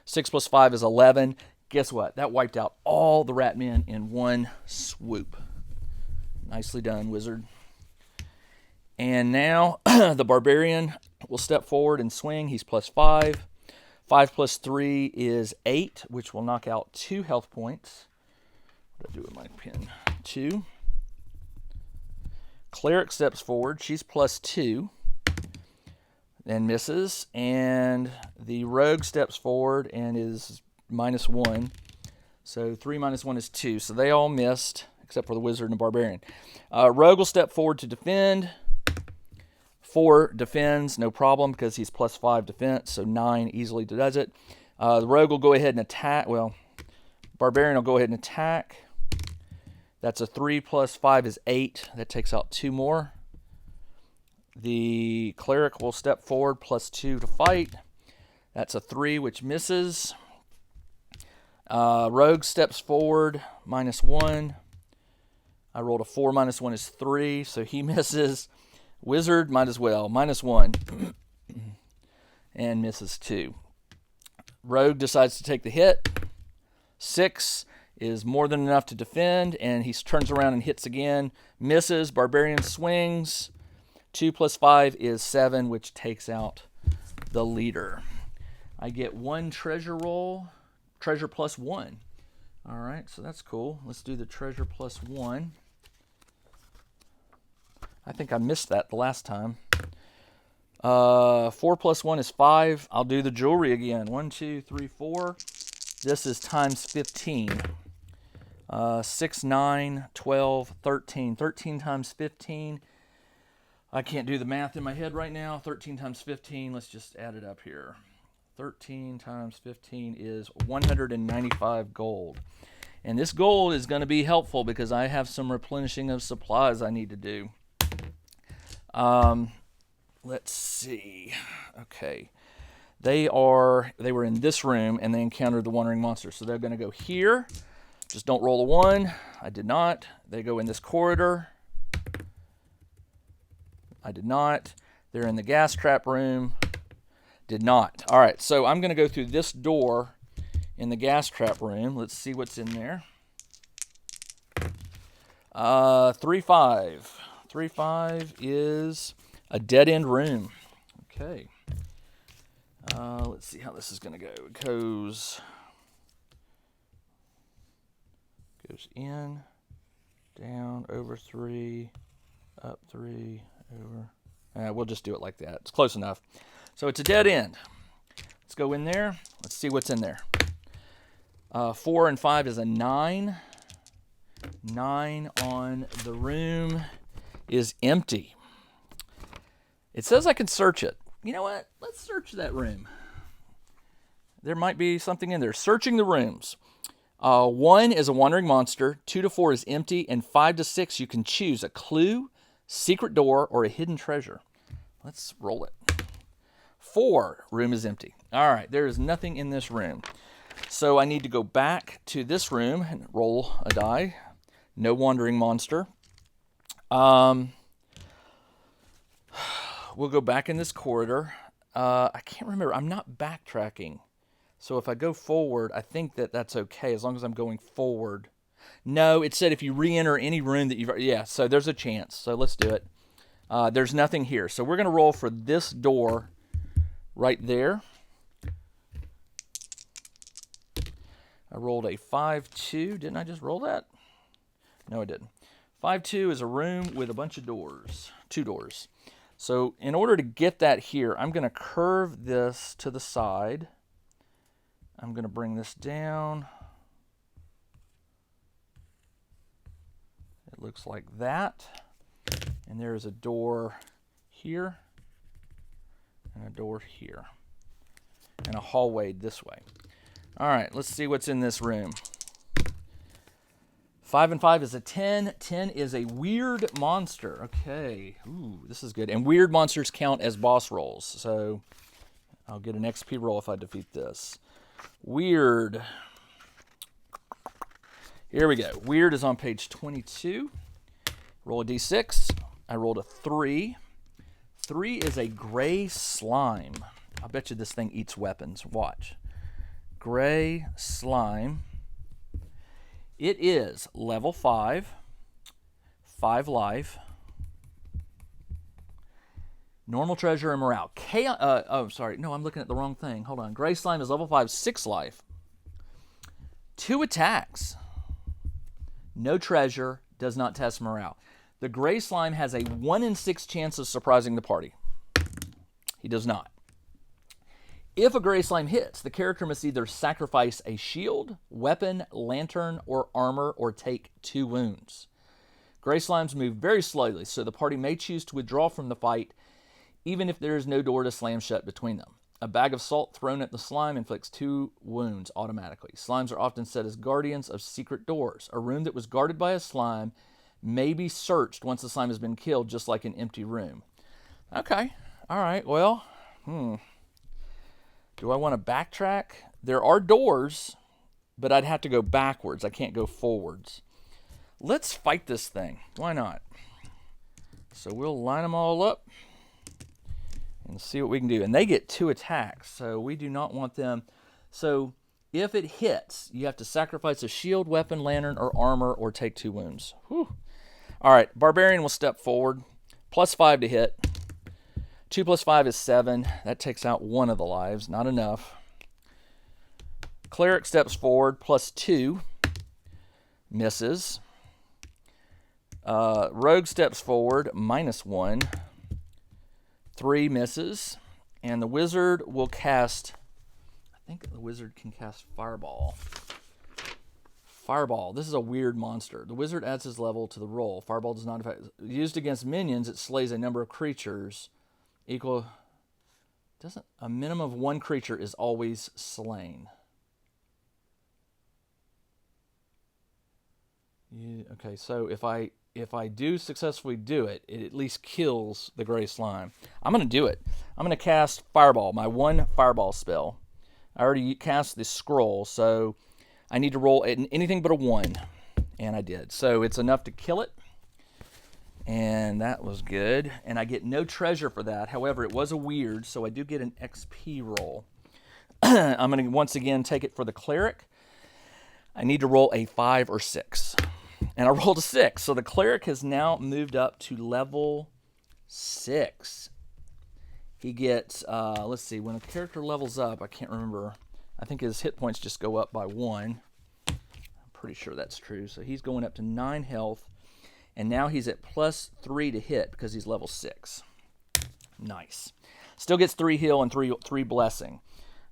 6 + 5 is 11. Guess what? That wiped out all the Ratmen in one swoop. Nicely done, wizard. And now the Barbarian will step forward and swing. He's +5. 5 + 3 is 8, which will knock out 2 health points. What do I do with my pen? 2. Cleric steps forward. She's +2 and misses. And the Rogue steps forward and is -1. So 3 - 1 is 2. So they all missed, except for the Wizard and the Barbarian. Rogue will step forward to defend. 4 defends, no problem, because he's +5 defense, so 9 easily does it. The Rogue will go ahead and attack. Well, Barbarian will go ahead and attack. That's a 3 + 5 is 8. That takes out 2 more. The Cleric will step forward +2 to fight. That's a 3, which misses. Rogue steps forward -1. I rolled a 4, -1 is 3, so he misses. Wizard might as well, -1 and misses 2. Rogue decides to take the hit. 6 is more than enough to defend, and he turns around and hits again. Misses. Barbarian swings. 2 + 5 is 7, which takes out the leader. I get 1 treasure roll. Treasure +1. All right, so that's cool. Let's do the treasure +1. I think I missed that the last time. 4 + 1 is 5. I'll do the jewelry again. 1, 2, 3, 4. This is times 15. 6, 9, 12, 13. 13 times 15. I can't do the math in my head right now. 13 times 15. Let's just add it up here. 13 times 15 is 195 gold. And this gold is going to be helpful because I have some replenishing of supplies I need to do. Let's see. Okay. They were in this room and they encountered the wandering monster. So they're going to go here. Just don't roll a 1. I did not. They go in this corridor. I did not. They're in the gas trap room. Did not. All right, so I'm going to go through this door in the gas trap room. Let's see what's in there. 3-5. 3-5 is a dead-end room. Okay. Let's see how this is going to go. It goes in, down, over 3, up 3, over. We'll just do it like that. It's close enough. So it's a dead end. Let's go in there. Let's see what's in there. 4 and 5 is a 9. 9 on the room is empty. It says I can search it. You know what? Let's search that room. There might be something in there. Searching the rooms. 1 is a wandering monster. 2 to 4 is empty. And 5 to 6 you can choose a clue, secret door, or a hidden treasure. Let's roll it. 4, room is empty. All right, there is nothing in this room. So I need to go back to this room and roll a die. No wandering monster. We'll go back in this corridor. I can't remember. I'm not backtracking. So if I go forward, I think that's okay as long as I'm going forward. No, it said if you re-enter any room that you've... Yeah, so there's a chance. So let's do it. There's nothing here. So we're going to roll for this door right there. I rolled a 5-2. Didn't I just roll that? No, I didn't. 5-2 is a room with a bunch of doors. 2 doors. So in order to get that here, I'm going to curve this to the side. I'm going to bring this down. It looks like that. And there's a door here and a door here and a hallway this way. All right, let's see what's in this room. 5 and 5 is a 10. 10 is a weird monster. Okay, ooh, this is good. And weird monsters count as boss rolls, so I'll get an XP roll if I defeat this. Weird. Here we go. Weird is on page 22. Roll a d6. I rolled a 3. 3 is a gray slime. I bet you this thing eats weapons. Watch. Gray slime. It is level 5, 5 life, normal treasure and morale. Oh, sorry. No, I'm looking at the wrong thing. Hold on. Gray slime is level 5, 6 life. 2 attacks. No treasure. Does not test morale. The gray slime has a 1 in 6 chance of surprising the party. He does not. If a gray slime hits, the character must either sacrifice a shield, weapon, lantern, or armor, or take 2 wounds. Gray slimes move very slowly, so the party may choose to withdraw from the fight, even if there is no door to slam shut between them. A bag of salt thrown at the slime inflicts 2 wounds automatically. Slimes are often set as guardians of secret doors. A room that was guarded by a slime may be searched once the slime has been killed, just like an empty room. Okay, all right, well, do I want to backtrack? There are doors, but I'd have to go backwards. I can't go forwards. Let's fight this thing. Why not? So we'll line them all up and see what we can do. And they get 2 attacks, so we do not want them. So if it hits, you have to sacrifice a shield, weapon, lantern, or armor, or take 2 wounds. Whew. All right, Barbarian will step forward. +5 to hit. 2 + 5 is 7. That takes out 1 of the lives. Not enough. Cleric steps forward. +2. Misses. Rogue steps forward. -1. 3 misses. And the wizard will cast... I think the wizard can cast Fireball. Fireball. This is a weird monster. The wizard adds his level to the roll. Fireball does not affect... Used against minions, it slays a number of creatures equal... A minimum of 1 creature is always slain. Okay, so if I do successfully do it, it at least kills the gray slime. I'm going to do it. I'm going to cast Fireball, my 1 Fireball spell. I already cast this scroll, so I need to roll anything but a 1, and I did. So it's enough to kill it, and that was good. And I get no treasure for that. However, it was a weird, so I do get an XP roll. I'm going to once again take it for the Cleric. I need to roll a 5 or 6. And I rolled a 6. So the Cleric has now moved up to level 6. He gets, let's see, when a character levels up, I can't remember. I think his hit points just go up by 1. I'm pretty sure that's true. So he's going up to 9 health. And now he's at +3 to hit because he's level 6. Nice. Still gets 3 heal and 3 blessing.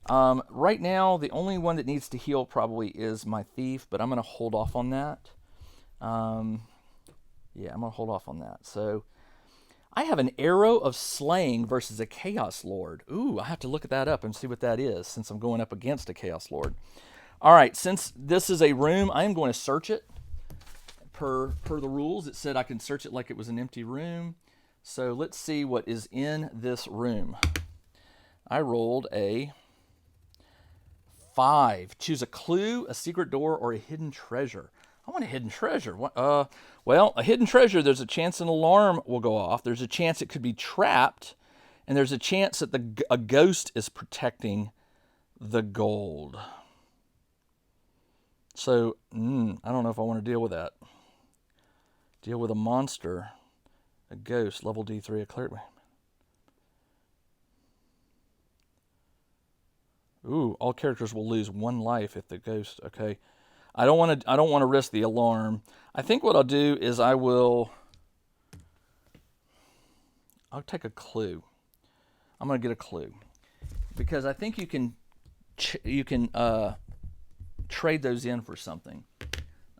Right now, the only one that needs to heal probably is my thief, but I'm going to hold off on that. Yeah, I'm going to hold off on that. So I have an Arrow of Slaying versus a Chaos Lord. Ooh, I have to look that up and see what that is since I'm going up against a Chaos Lord. All right, since this is a room, I am going to search it. Per the rules, it said I can search it like it was an empty room. So let's see what is in this room. I rolled a 5. Choose a clue, a secret door, or a hidden treasure. I want a hidden treasure. Well, a hidden treasure, there's a chance an alarm will go off. There's a chance it could be trapped. And there's a chance that a ghost is protecting the gold. So, I don't know if I want to deal with that. Deal with a monster, a ghost, level D3, a cleric. Ooh, all characters will lose 1 life if the ghost. Okay, I don't want to risk the alarm. I think what I'll do is I'll take a clue. I'm gonna get a clue because I think you can trade those in for something.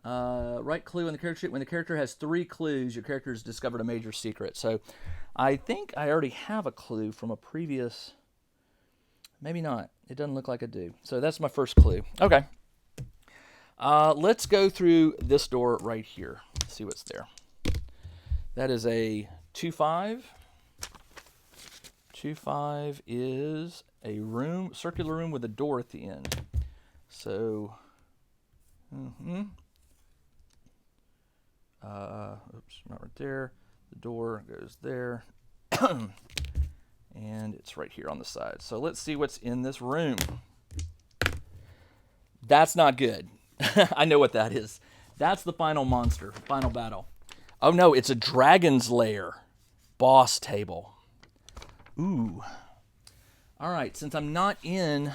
Right clue in the character sheet. When the character has 3 clues, your character has discovered a major secret. So I think I already have a clue from a previous. Maybe not. It doesn't look like I do. So that's my first clue. Okay. Let's go through this door right here. See what's there. That is a 2-5. 2-5 is a room, circular room with a door at the end. So, oops, not right there. The door goes there. And it's right here on the side. So let's see what's in this room. That's not good. I know what that is. That's the final monster, final battle. Oh no, it's a dragon's lair. Boss table. Ooh. All right, since I'm not in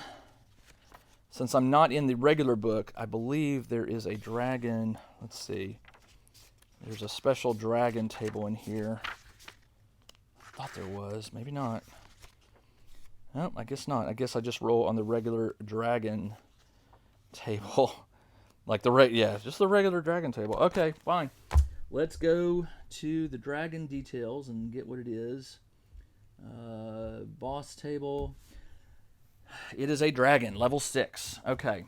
the regular book, I believe there is a dragon. Let's see. There's a special dragon table in here. I thought there was. Maybe not. No, I guess not. I guess I just roll on the regular dragon table. Like just the regular dragon table. Okay, fine. Let's go to the dragon details and get what it is. Boss table. It is a dragon, level 6. Okay.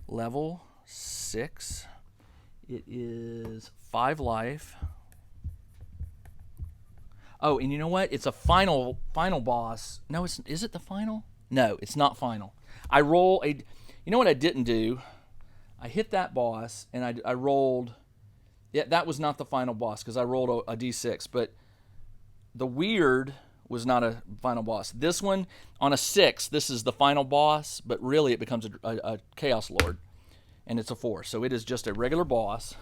Level 6. It is 5 life. Oh, and you know what? It's a final boss. No, is it the final? No, it's not final. I roll a. You know what I didn't do? I hit that boss and I rolled. Yeah, that was not the final boss because I rolled a d6. But the weird was not a final boss. This one on a 6, this is the final boss, but really it becomes a Chaos Lord, and it's a 4. So it is just a regular boss.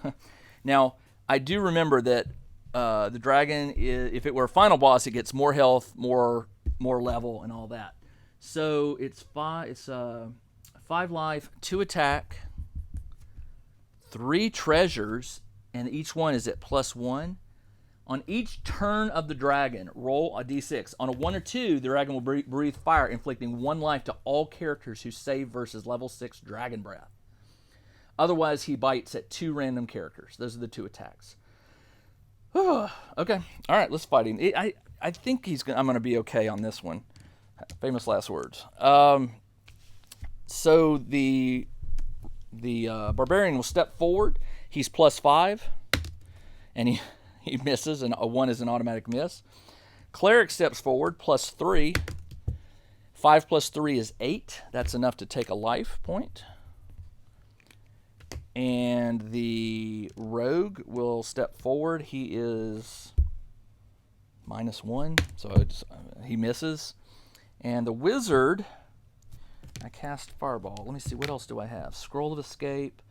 Now I do remember that the dragon, if it were a final boss, it gets more health, more level, and all that. So it's 5. It's 5 life, 2 attack, 3 treasures, and each one is at +1. On each turn of the dragon, roll a d6. On a 1 or 2, the dragon will breathe fire, inflicting 1 life to all characters who save versus level 6 dragon breath. Otherwise, he bites at 2 random characters. Those are the 2 attacks. Okay. All right, let's fight him. I think I'm going to be okay on this one. Famous last words. So the barbarian will step forward. He's +5, and he misses, and a 1 is an automatic miss. Cleric steps forward, +3. 5 + 3 is 8. That's enough to take a life point. And the rogue will step forward. He is -1, so he misses. And the wizard, I cast Fireball. Let me see, what else do I have? Scroll of Escape,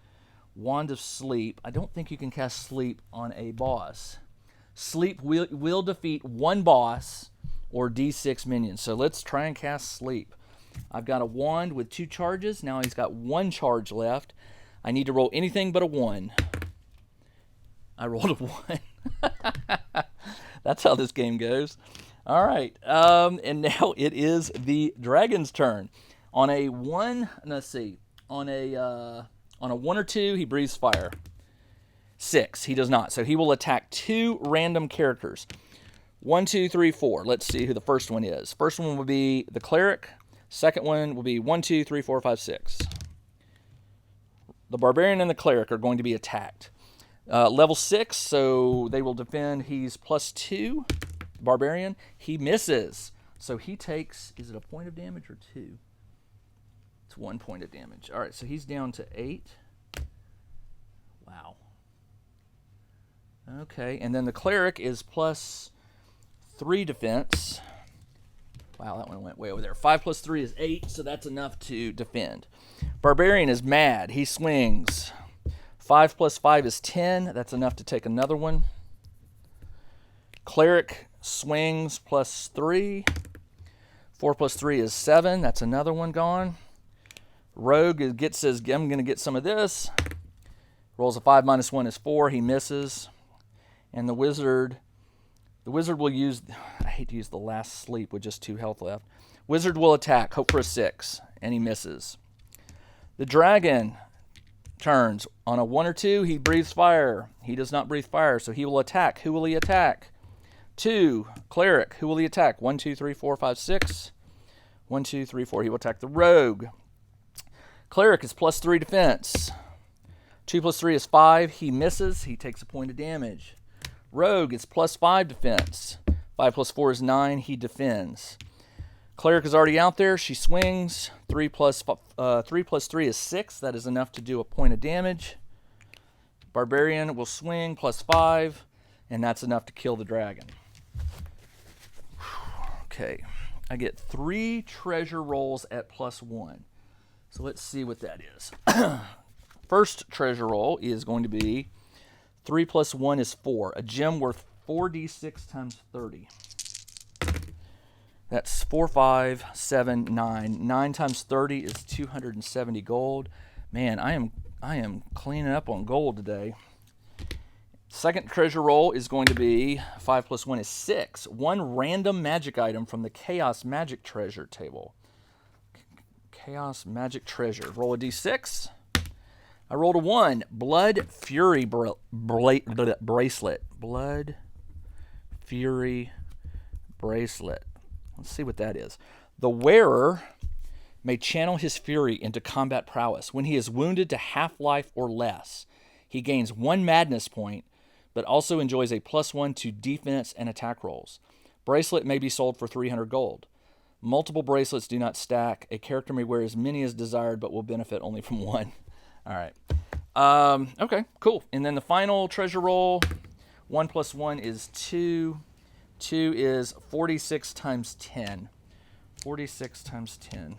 Wand of Sleep. I don't think you can cast Sleep on a boss. Sleep will defeat 1 boss or d6 minions. So let's try and cast Sleep. I've got a wand with 2 charges. Now he's got 1 charge left. I need to roll anything but a 1. I rolled a 1. That's how this game goes. All right. And now it is the dragon's turn. On a 1, let's see. On a 1 or 2, he breathes fire. 6, he does not. So he will attack 2 random characters. 1, 2, 3, 4. Let's see who the first one is. First one will be the cleric. Second one will be 1, 2, 3, 4, 5, 6. The barbarian and the cleric are going to be attacked. Level 6, so they will defend. He's +2. Barbarian, he misses. So he takes, is it a point of damage or 2? It's 1 point of damage. All right, so he's down to 8. Wow. Okay, and then the cleric is +3 defense. Wow, that one went way over there. 5 + 3 is 8, so that's enough to defend. Barbarian is mad. He swings. 5 + 5 is 10. That's enough to take another one. Cleric swings +3. 4 plus 3 is 7. That's another one gone. Rogue says, I'm going to get some of this. Rolls a 5 minus 1 is 4. He misses. And the wizard will use, I hate to use the last sleep with just 2 health left. Wizard will attack, hope for a 6, and he misses. The dragon turns. On a 1 or 2, he breathes fire. He does not breathe fire, so he will attack. Who will he attack? 2, Cleric. Who will he attack? 1, 2, 3, 4, 5, 6. 1, 2, 3, 4. He will attack the rogue. Cleric is +3 defense. 2 plus 3 is 5. He misses. He takes a point of damage. Rogue is +5 defense. 5 plus 4 is 9. He defends. Cleric is already out there. She swings. 3 plus 3 is 6. That is enough to do a point of damage. Barbarian will swing +5, and that's enough to kill the dragon. Okay. I get 3 treasure rolls at +1. So let's see what that is. First treasure roll is going to be 3 plus 1 is 4. A gem worth 4d6 times 30. That's 4, 5, 7, 9. 9 times 30 is 270 gold. Man, I am cleaning up on gold today. Second treasure roll is going to be 5 plus 1 is 6. 1 random magic item from the Chaos Magic Treasure table. Chaos Magic Treasure. Roll a d6. I rolled a 1. Blood Fury Bracelet. Blood Fury Bracelet. Let's see what that is. The wearer may channel his fury into combat prowess. When he is wounded to half-life or less, he gains 1 madness point, but also enjoys a +1 to defense and attack rolls. Bracelet may be sold for 300 gold. Multiple bracelets do not stack. A character may wear as many as desired, but will benefit only from 1. All right. Okay, cool. And then the final treasure roll, 1 plus 1 is 2. 2 is 46 times 10. 46 times 10.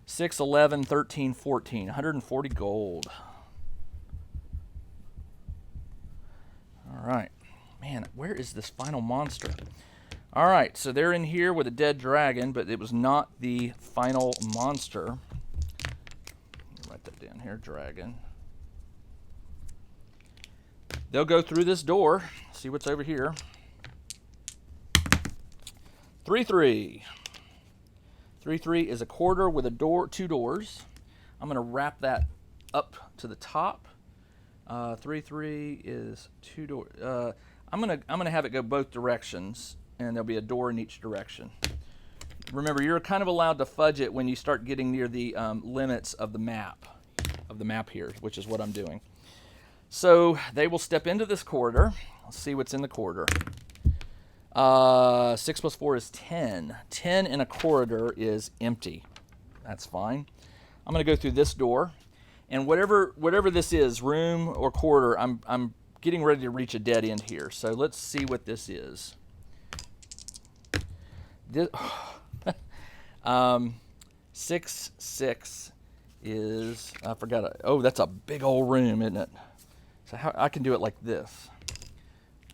6, 11, 13, 14. 140 gold. All right. Man, where is this final monster? All right, so they're in here with a dead dragon, but it was not the final monster. Write that down here, dragon. They'll go through this door, see what's over here. 3-3. 3-3 is a quarter with a door, 2 doors. I'm going to wrap that up to the top. 3-3 is 2 doors. I'm gonna have it go both directions, and there'll be a door in each direction. Remember, you're kind of allowed to fudge it when you start getting near the limits of the map here, which is what I'm doing. So they will step into this corridor. Let's see what's in the corridor. 6 plus 4 is 10. 10 in a corridor is empty. That's fine. I'm going to go through this door, and whatever this is, room or corridor, I'm getting ready to reach a dead end here. So let's see what this is. This, 6, 6 is, I forgot. Oh, that's a big old room, isn't it? So how I can do it like this.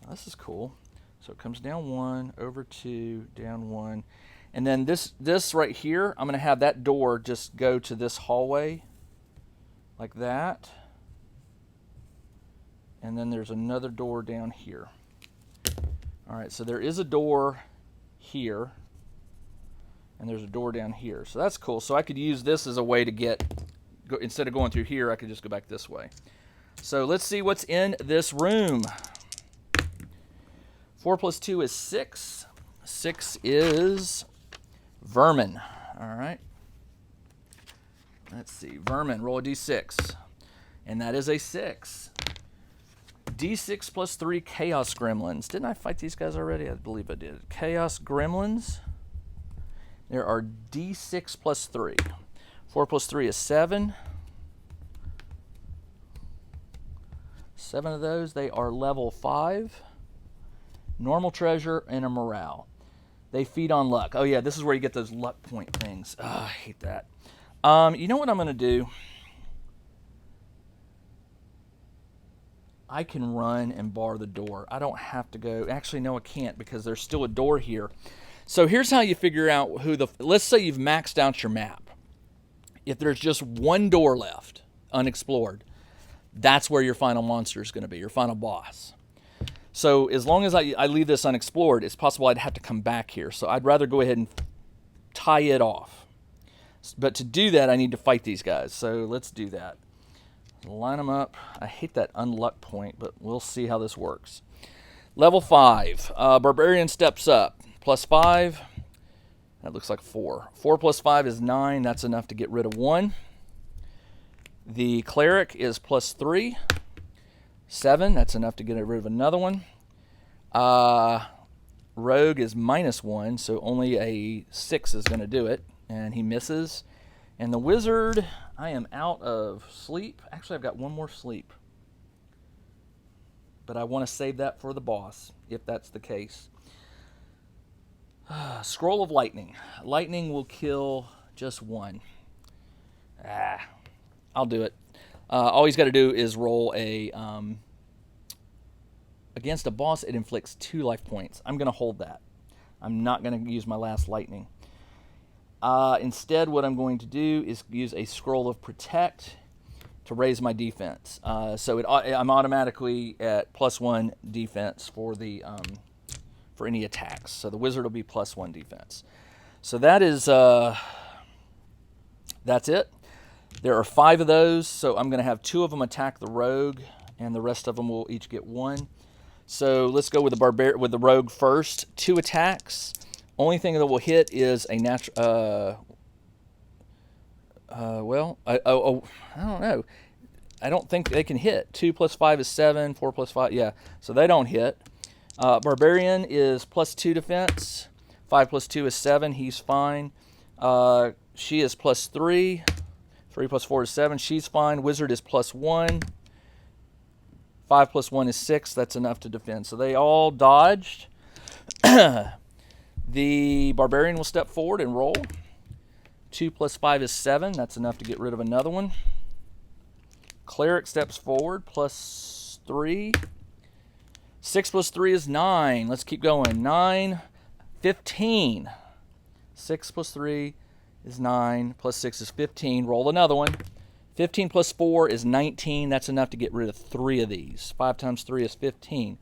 Now, this is cool. So it comes down 1, over 2, down 1. And then this right here, I'm going to have that door just go to this hallway like that. And then there's another door down here. All right, so there is a door here, and there's a door down here. So that's cool. So I could use this as a way to instead of going through here, I could just go back this way. So let's see what's in this room. 4 plus 2 is 6. 6 is vermin. All right. Let's see. Vermin. Roll a d6. And that is a 6. D6 plus 3 Chaos Gremlins. Didn't I fight these guys already? I believe I did. Chaos Gremlins. There are D6 plus 3. 4 plus 3 is 7. 7 of those. They are level 5. Normal treasure and a morale. They feed on luck. Oh yeah, this is where you get those luck point things. Oh, I hate that. You know what I'm going to do? I can run and bar the door. I don't have to go. Actually, no, I can't because there's still a door here. So here's how you figure out who the... Let's say you've maxed out your map. If there's just one door left, unexplored, that's where your final monster is going to be, your final boss. So as long as I leave this unexplored, it's possible I'd have to come back here. So I'd rather go ahead and tie it off. But to do that, I need to fight these guys. So let's do that. Line them up. I hate that unluck point, but we'll see how this works. Level 5. Barbarian steps up. +5. That looks like 4. 4 plus 5 is 9. That's enough to get rid of 1. The Cleric is +3. 7. That's enough to get rid of another one. Rogue is -1, so only a 6 is going to do it. And he misses. And the Wizard, I am out of sleep. Actually, I've got one more sleep. But I want to save that for the boss, if that's the case. Scroll of Lightning. Lightning will kill just 1. I'll do it. All he's got to do is roll a... against a boss, it inflicts 2 life points. I'm going to hold that. I'm not going to use my last lightning. Instead, what I'm going to do is use a Scroll of Protect to raise my defense. So I'm automatically at +1 defense for the for any attacks. So the Wizard will be +1 defense. So that is that's it. There are 5 of those, so I'm going to have 2 of them attack the Rogue, and the rest of them will each get 1. So let's go with the Rogue first. 2 attacks. Only thing that will hit is a natural. I don't know. I don't think they can hit. 2 plus 5 is 7. 4 plus 5, yeah. So they don't hit. Barbarian is +2 defense. 5 plus 2 is 7. He's fine. She is +3. 3 plus 4 is 7. She's fine. Wizard is +1. 5 plus 1 is 6. That's enough to defend. So they all dodged. The Barbarian will step forward and roll. 2 plus 5 is 7. That's enough to get rid of another one. Cleric steps forward. +3. 6 plus 3 is 9. Let's keep going. 9, 15. 6 plus 3 is 9. Plus 6 is 15. Roll another one. 15 plus 4 is 19. That's enough to get rid of 3 of these. 5 times 3 is 15.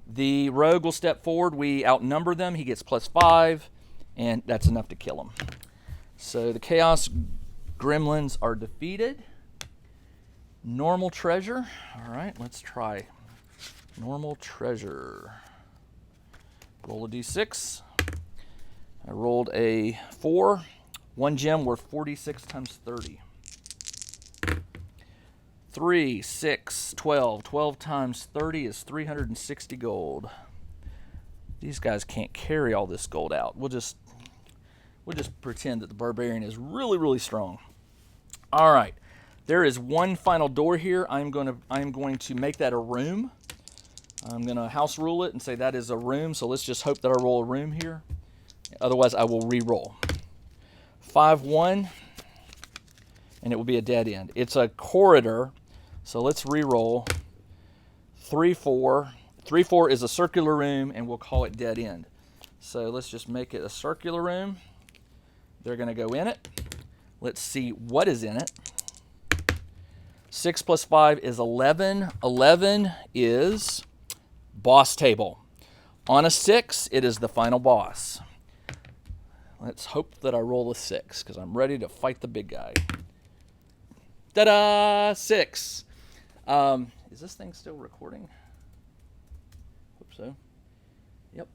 The Rogue will step forward. We outnumber them. He gets +5, and that's enough to kill him. So the Chaos Gremlins are defeated. Normal treasure. All right, let's try normal treasure. Roll a d6. I rolled a 4. 1 gem worth 46 times 30. 3, 6, 12. 12 times 30 is 360 gold. These guys can't carry all this gold out. We'll just pretend that the Barbarian is really, really strong. All right. There is one final door here. I'm going to make that a room. I'm going to house rule it and say that is a room. So let's just hope that I roll a room here. Otherwise, I will re-roll. 5, 1. And it will be a dead end. It's a corridor. So let's re-roll. 3, 4. 3, 4 is a circular room, and we'll call it dead end. So let's just make it a circular room. They're going to go in it. Let's see what is in it. 6 plus 5 is 11. 11 is boss table. On a 6, it is the final boss. Let's hope that I roll a 6, because I'm ready to fight the big guy. Ta-da! 6. Is this thing still recording? Hope so. Yep.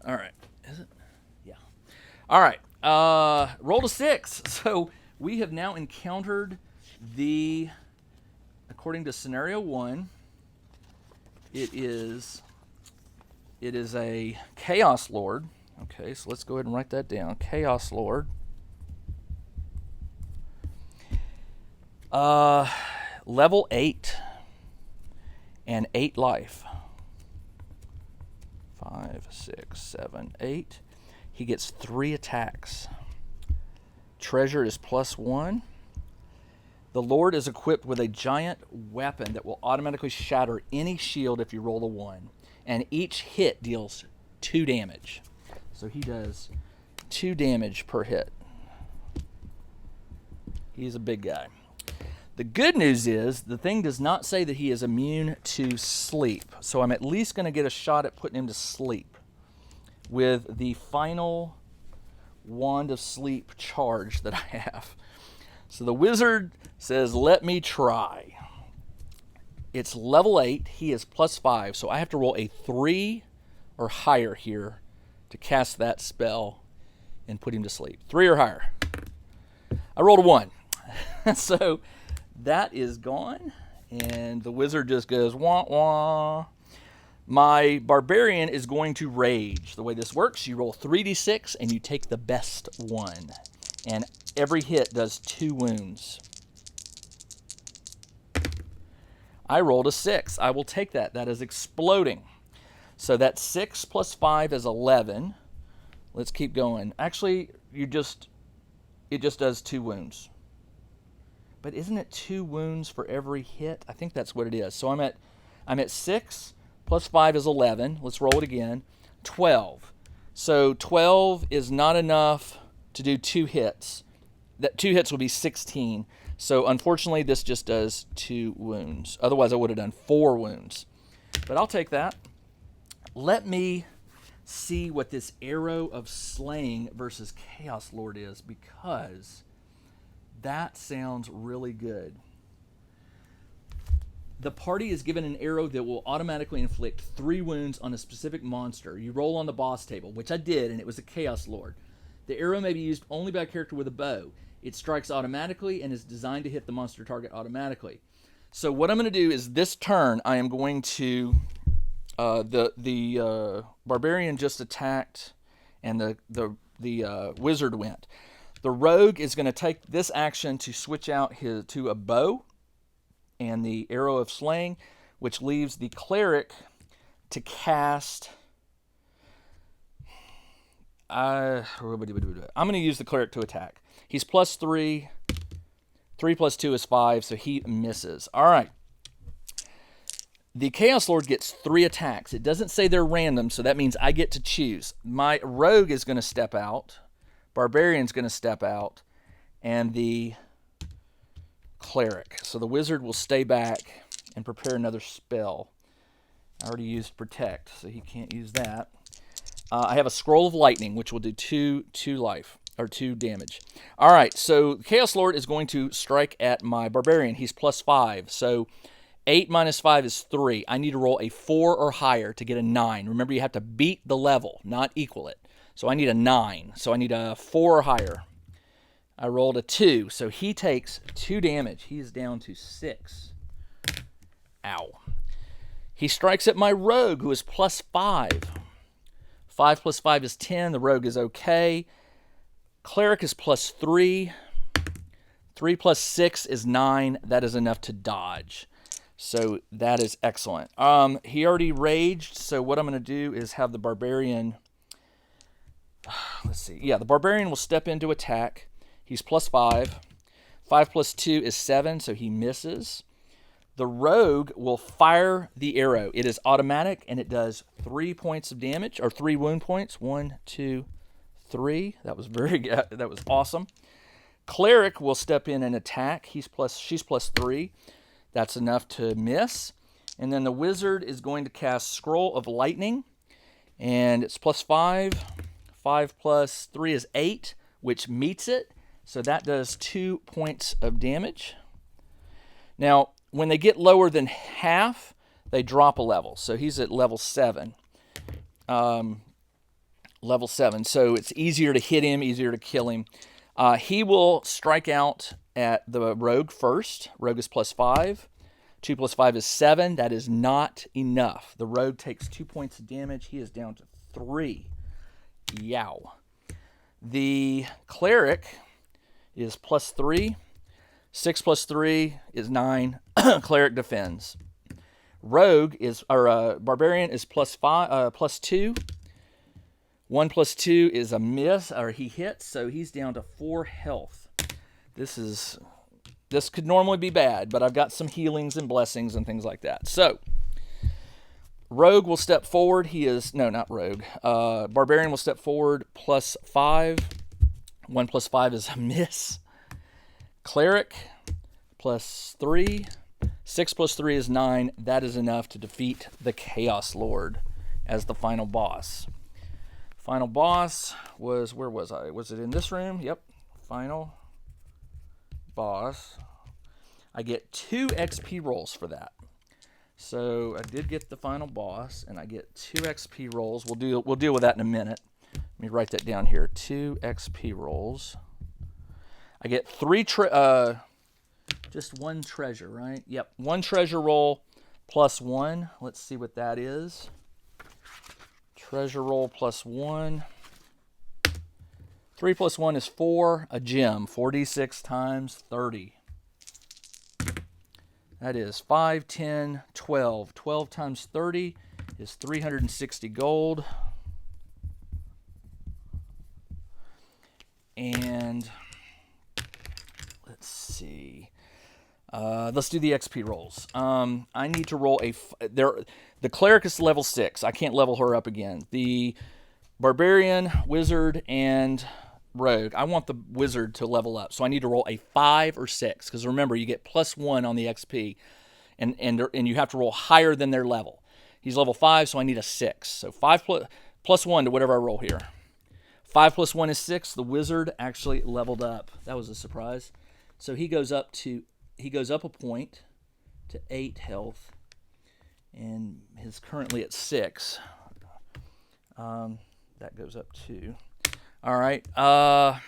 All right. Is it? Yeah. All right. Rolled a 6. So we have now encountered the, according to scenario 1, it is a Chaos Lord. Okay, so let's go ahead and write that down. Chaos Lord. Level 8 and 8 life. 5, 6, 7, 8. He gets 3 attacks. Treasure is +1. The Lord is equipped with a giant weapon that will automatically shatter any shield if you roll a 1. And each hit deals 2 damage. So he does 2 damage per hit. He's a big guy. The good news is the thing does not say that he is immune to sleep. So I'm at least going to get a shot at putting him to sleep with the final Wand of Sleep charge that I have. So the wizard says, let me try. It's level 8. He is +5. So I have to roll a 3 or higher here to cast that spell and put him to sleep. 3 or higher. I rolled a 1. So that is gone. And the wizard just goes, wah, wah. My barbarian is going to rage. The way this works, you roll 3d6 and you take the best one. And every hit does 2 wounds. I rolled a 6. I will take that. That is exploding. So that's 6 plus 5 is 11. Let's keep going. Actually, it just does 2 wounds. But isn't it 2 wounds for every hit? I think that's what it is. So I'm at 6 plus 5 is 11. Let's roll it again. 12. So 12 is not enough to do 2 hits. That 2 hits will be 16. So unfortunately, this just does 2 wounds. Otherwise, I would have done 4 wounds. But I'll take that. Let me see what this Arrow of Slaying versus Chaos Lord is, because that sounds really good. The party is given an arrow that will automatically inflict 3 wounds on a specific monster. You roll on the boss table, which I did, and it was a Chaos Lord. The arrow may be used only by a character with a bow. It strikes automatically and is designed to hit the monster target automatically. So what I'm going to do is this turn, I am going to... the barbarian just attacked, and the wizard went. The rogue is going to take this action to switch out to a bow and the Arrow of Slaying, which leaves the cleric to cast... I'm going to use the cleric to attack. He's +3. 3 plus 2 is 5, so he misses. All right. The Chaos Lord gets 3 attacks. It doesn't say they're random, so that means I get to choose. My rogue is going to step out. Barbarian's going to step out. And the cleric. So the wizard will stay back and prepare another spell. I already used Protect, so he can't use that. I have a Scroll of Lightning, which will do 2 damage. All right, so Chaos Lord is going to strike at my Barbarian. He's +5, so 8 minus 5 is 3. I need to roll a 4 or higher to get a 9. Remember, you have to beat the level, not equal it. So I need a 9. So I need a 4 or higher. I rolled a 2, so he takes 2 damage. He is down to 6. Ow. He strikes at my rogue, who is +5. 5 plus 5 is 10. The rogue is okay. Cleric is +3. 3 plus 6 is 9. That is enough to dodge. So that is excellent. He already raged, so what I'm going to do is have the Barbarian... Let's see. Yeah, the Barbarian will step into attack. He's +5. 5 plus 2 is 7, so he misses. The rogue will fire the arrow. It is automatic, and it does 3 points of damage, or 3 wound points. 1, 2, 3. That was very good. That was awesome. Cleric will step in and attack. She's +3. That's enough to miss. And then the wizard is going to cast Scroll of Lightning, and it's +5. 5 plus 3 is 8, which meets it. So that does 2 points of damage. Now, when they get lower than half, they drop a level. So he's at level 7. Level 7. So it's easier to hit him, easier to kill him. He will strike out at the rogue first. Rogue is +5. 2 plus 5 is 7. That is not enough. The rogue takes 2 points of damage. He is down to 3. Yow. The cleric is +3. 6 plus 3 is 9. Cleric defends. Barbarian is +2. 1 plus 2 is a miss, or he hits, so he's down to 4 health. This is This could normally be bad, but I've got some healings and blessings and things like that. So, Rogue will step forward. He is, no, not Rogue. Barbarian will step forward, +5. 1 + 5 is a miss. Cleric, +3. 6 + 3 is 9. That is enough to defeat the Chaos Lord as the final boss. Final boss was, where was I? Was it in this room? Yep. Final boss. I get 2 XP rolls for that. So I did get the final boss, and I get 2 XP rolls. We'll deal with that in a minute. Let me write that down here. 2 XP rolls. I get 3 just 1 treasure, right? Yep, 1 treasure roll +1. Let's see what that is. Treasure roll +1. 3 + 1 is 4. A gem. 4d6 times 30. That is 5, 10, 12. 12 times 30 is 360 gold. And let's see. Let's do the XP rolls. I need to roll the Cleric is level 6. I can't level her up again. The Barbarian, Wizard, and Rogue. I want the Wizard to level up, so I need to roll a 5 or 6. Because remember, you get +1 on the XP, and you have to roll higher than their level. He's level 5, so I need a 6. So 5 plus 1 to whatever I roll here. 5 + 1 is 6. The Wizard actually leveled up. That was a surprise. So he goes up a point to 8 health, and is currently at 6. That goes up 2. All right. And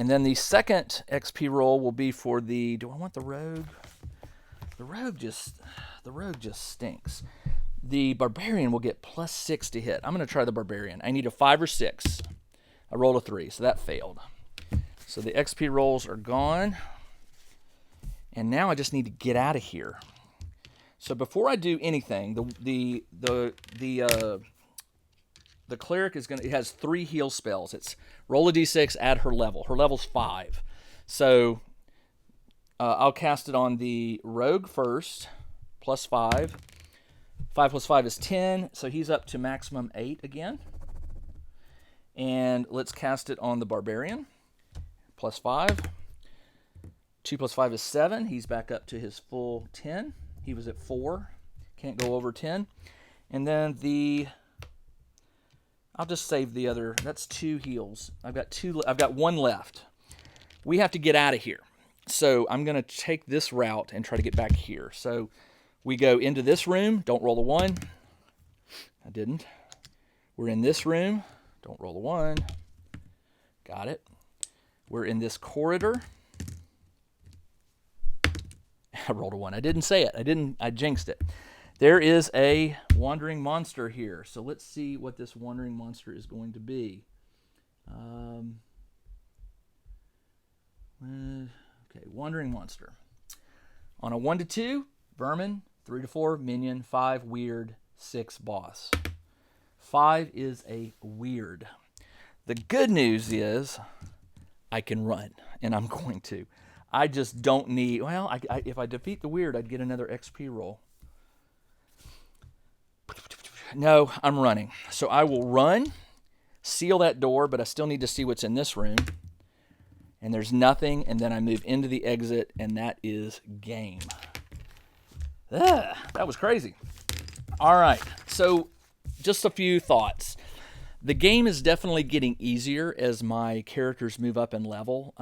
then the second XP roll will be for the. Do I want the Rogue? The Rogue just stinks. The Barbarian will get +6 to hit. I'm going to try the Barbarian. I need a 5 or 6. I rolled a 3, so that failed. So the XP rolls are gone. And now I just need to get out of here. So before I do anything, the Cleric is it has 3 heal spells. It's roll a d6, add her level. Her level's 5. So I'll cast it on the Rogue first, +5. 5 + 5 is 10, so he's up to maximum 8 again. And let's cast it on the Barbarian, +5. 2 + 5 is 7. He's back up to his full 10. He was at 4. Can't go over 10. And then I'll just save the other. That's 2 heals. I've got 1 left. We have to get out of here. So I'm going to take this route and try to get back here. So we go into this room. Don't roll a 1. I didn't. We're in this room. Don't roll a 1. Got it. We're in this corridor. I rolled a 1. I didn't say it. I jinxed it. There is a wandering monster here. So let's see what this wandering monster is going to be. Okay, wandering monster. On a 1 to 2, vermin. 3 to 4, minion. 5, weird. 6, boss. 5 is a weird. The good news is I can run, and I'm going to. I just don't need... Well, if I defeat the weird, I'd get another XP roll. No, I'm running. So I will run, seal that door, but I still need to see what's in this room. And there's nothing, and then I move into the exit, and that is game. That was crazy. All right, so just a few thoughts. The game is definitely getting easier as my characters move up in level.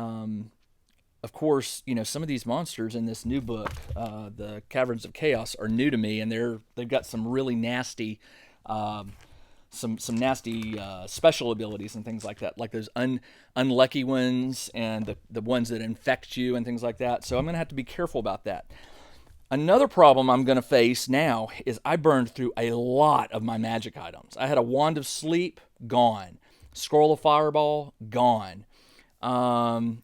Of course, some of these monsters in this new book, the Caverns of Chaos, are new to me, and they've got some really nasty, some nasty special abilities and things like that, like those unlucky ones and the ones that infect you and things like that. So I'm going to have to be careful about that. Another problem I'm going to face now is I burned through a lot of my magic items. I had a Wand of Sleep, gone. Scroll of Fireball, gone.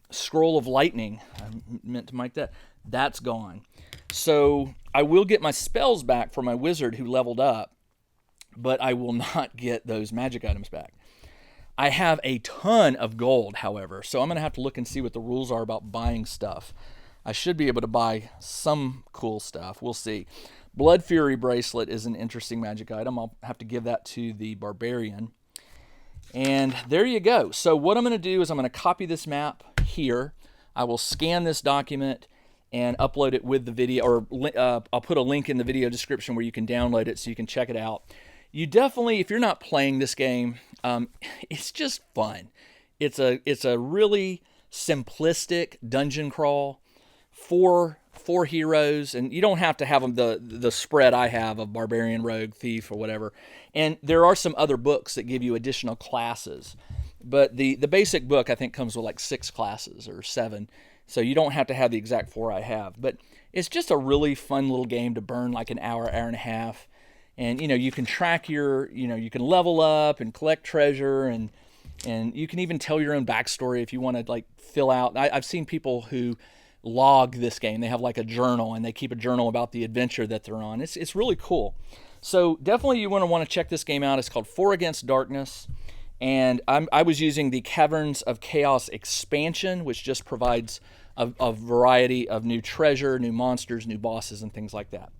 Scroll of Lightning, I meant to make that. That's gone. So I will get my spells back for my wizard who leveled up, but I will not get those magic items back. I have a ton of gold, however, so I'm going to have to look and see what the rules are about buying stuff. I should be able to buy some cool stuff. We'll see. Blood Fury Bracelet is an interesting magic item. I'll have to give that to the Barbarian. And there you go. So what I'm going to do is I'm going to copy this map here. I will scan this document and upload it with the video, or I'll put a link in the video description where you can download it so you can check it out. You definitely, if you're not playing this game, it's just fun. It's a really simplistic dungeon crawl. Four heroes, and you don't have to have them the spread I have of Barbarian, Rogue, Thief, or whatever. And there are some other books that give you additional classes. But the basic book, I think, comes with like 6 classes or 7. So you don't have to have the exact 4 I have. But it's just a really fun little game to burn like an hour and a half. And, you can track you can level up and collect treasure, and you can even tell your own backstory if you want to, like, fill out. I've seen people who log this game. They have like a journal, and they keep a journal about the adventure that they're on. It's really cool. So definitely you want to check this game out. It's called 4 Against Darkness. And I was using the Caverns of Chaos expansion, which just provides a variety of new treasure, new monsters, new bosses, and things like that.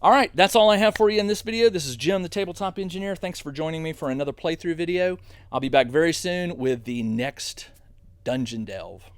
All right, that's all I have for you in this video. This is Jim, the Tabletop Engineer. Thanks for joining me for another playthrough video. I'll be back very soon with the next Dungeon Delve.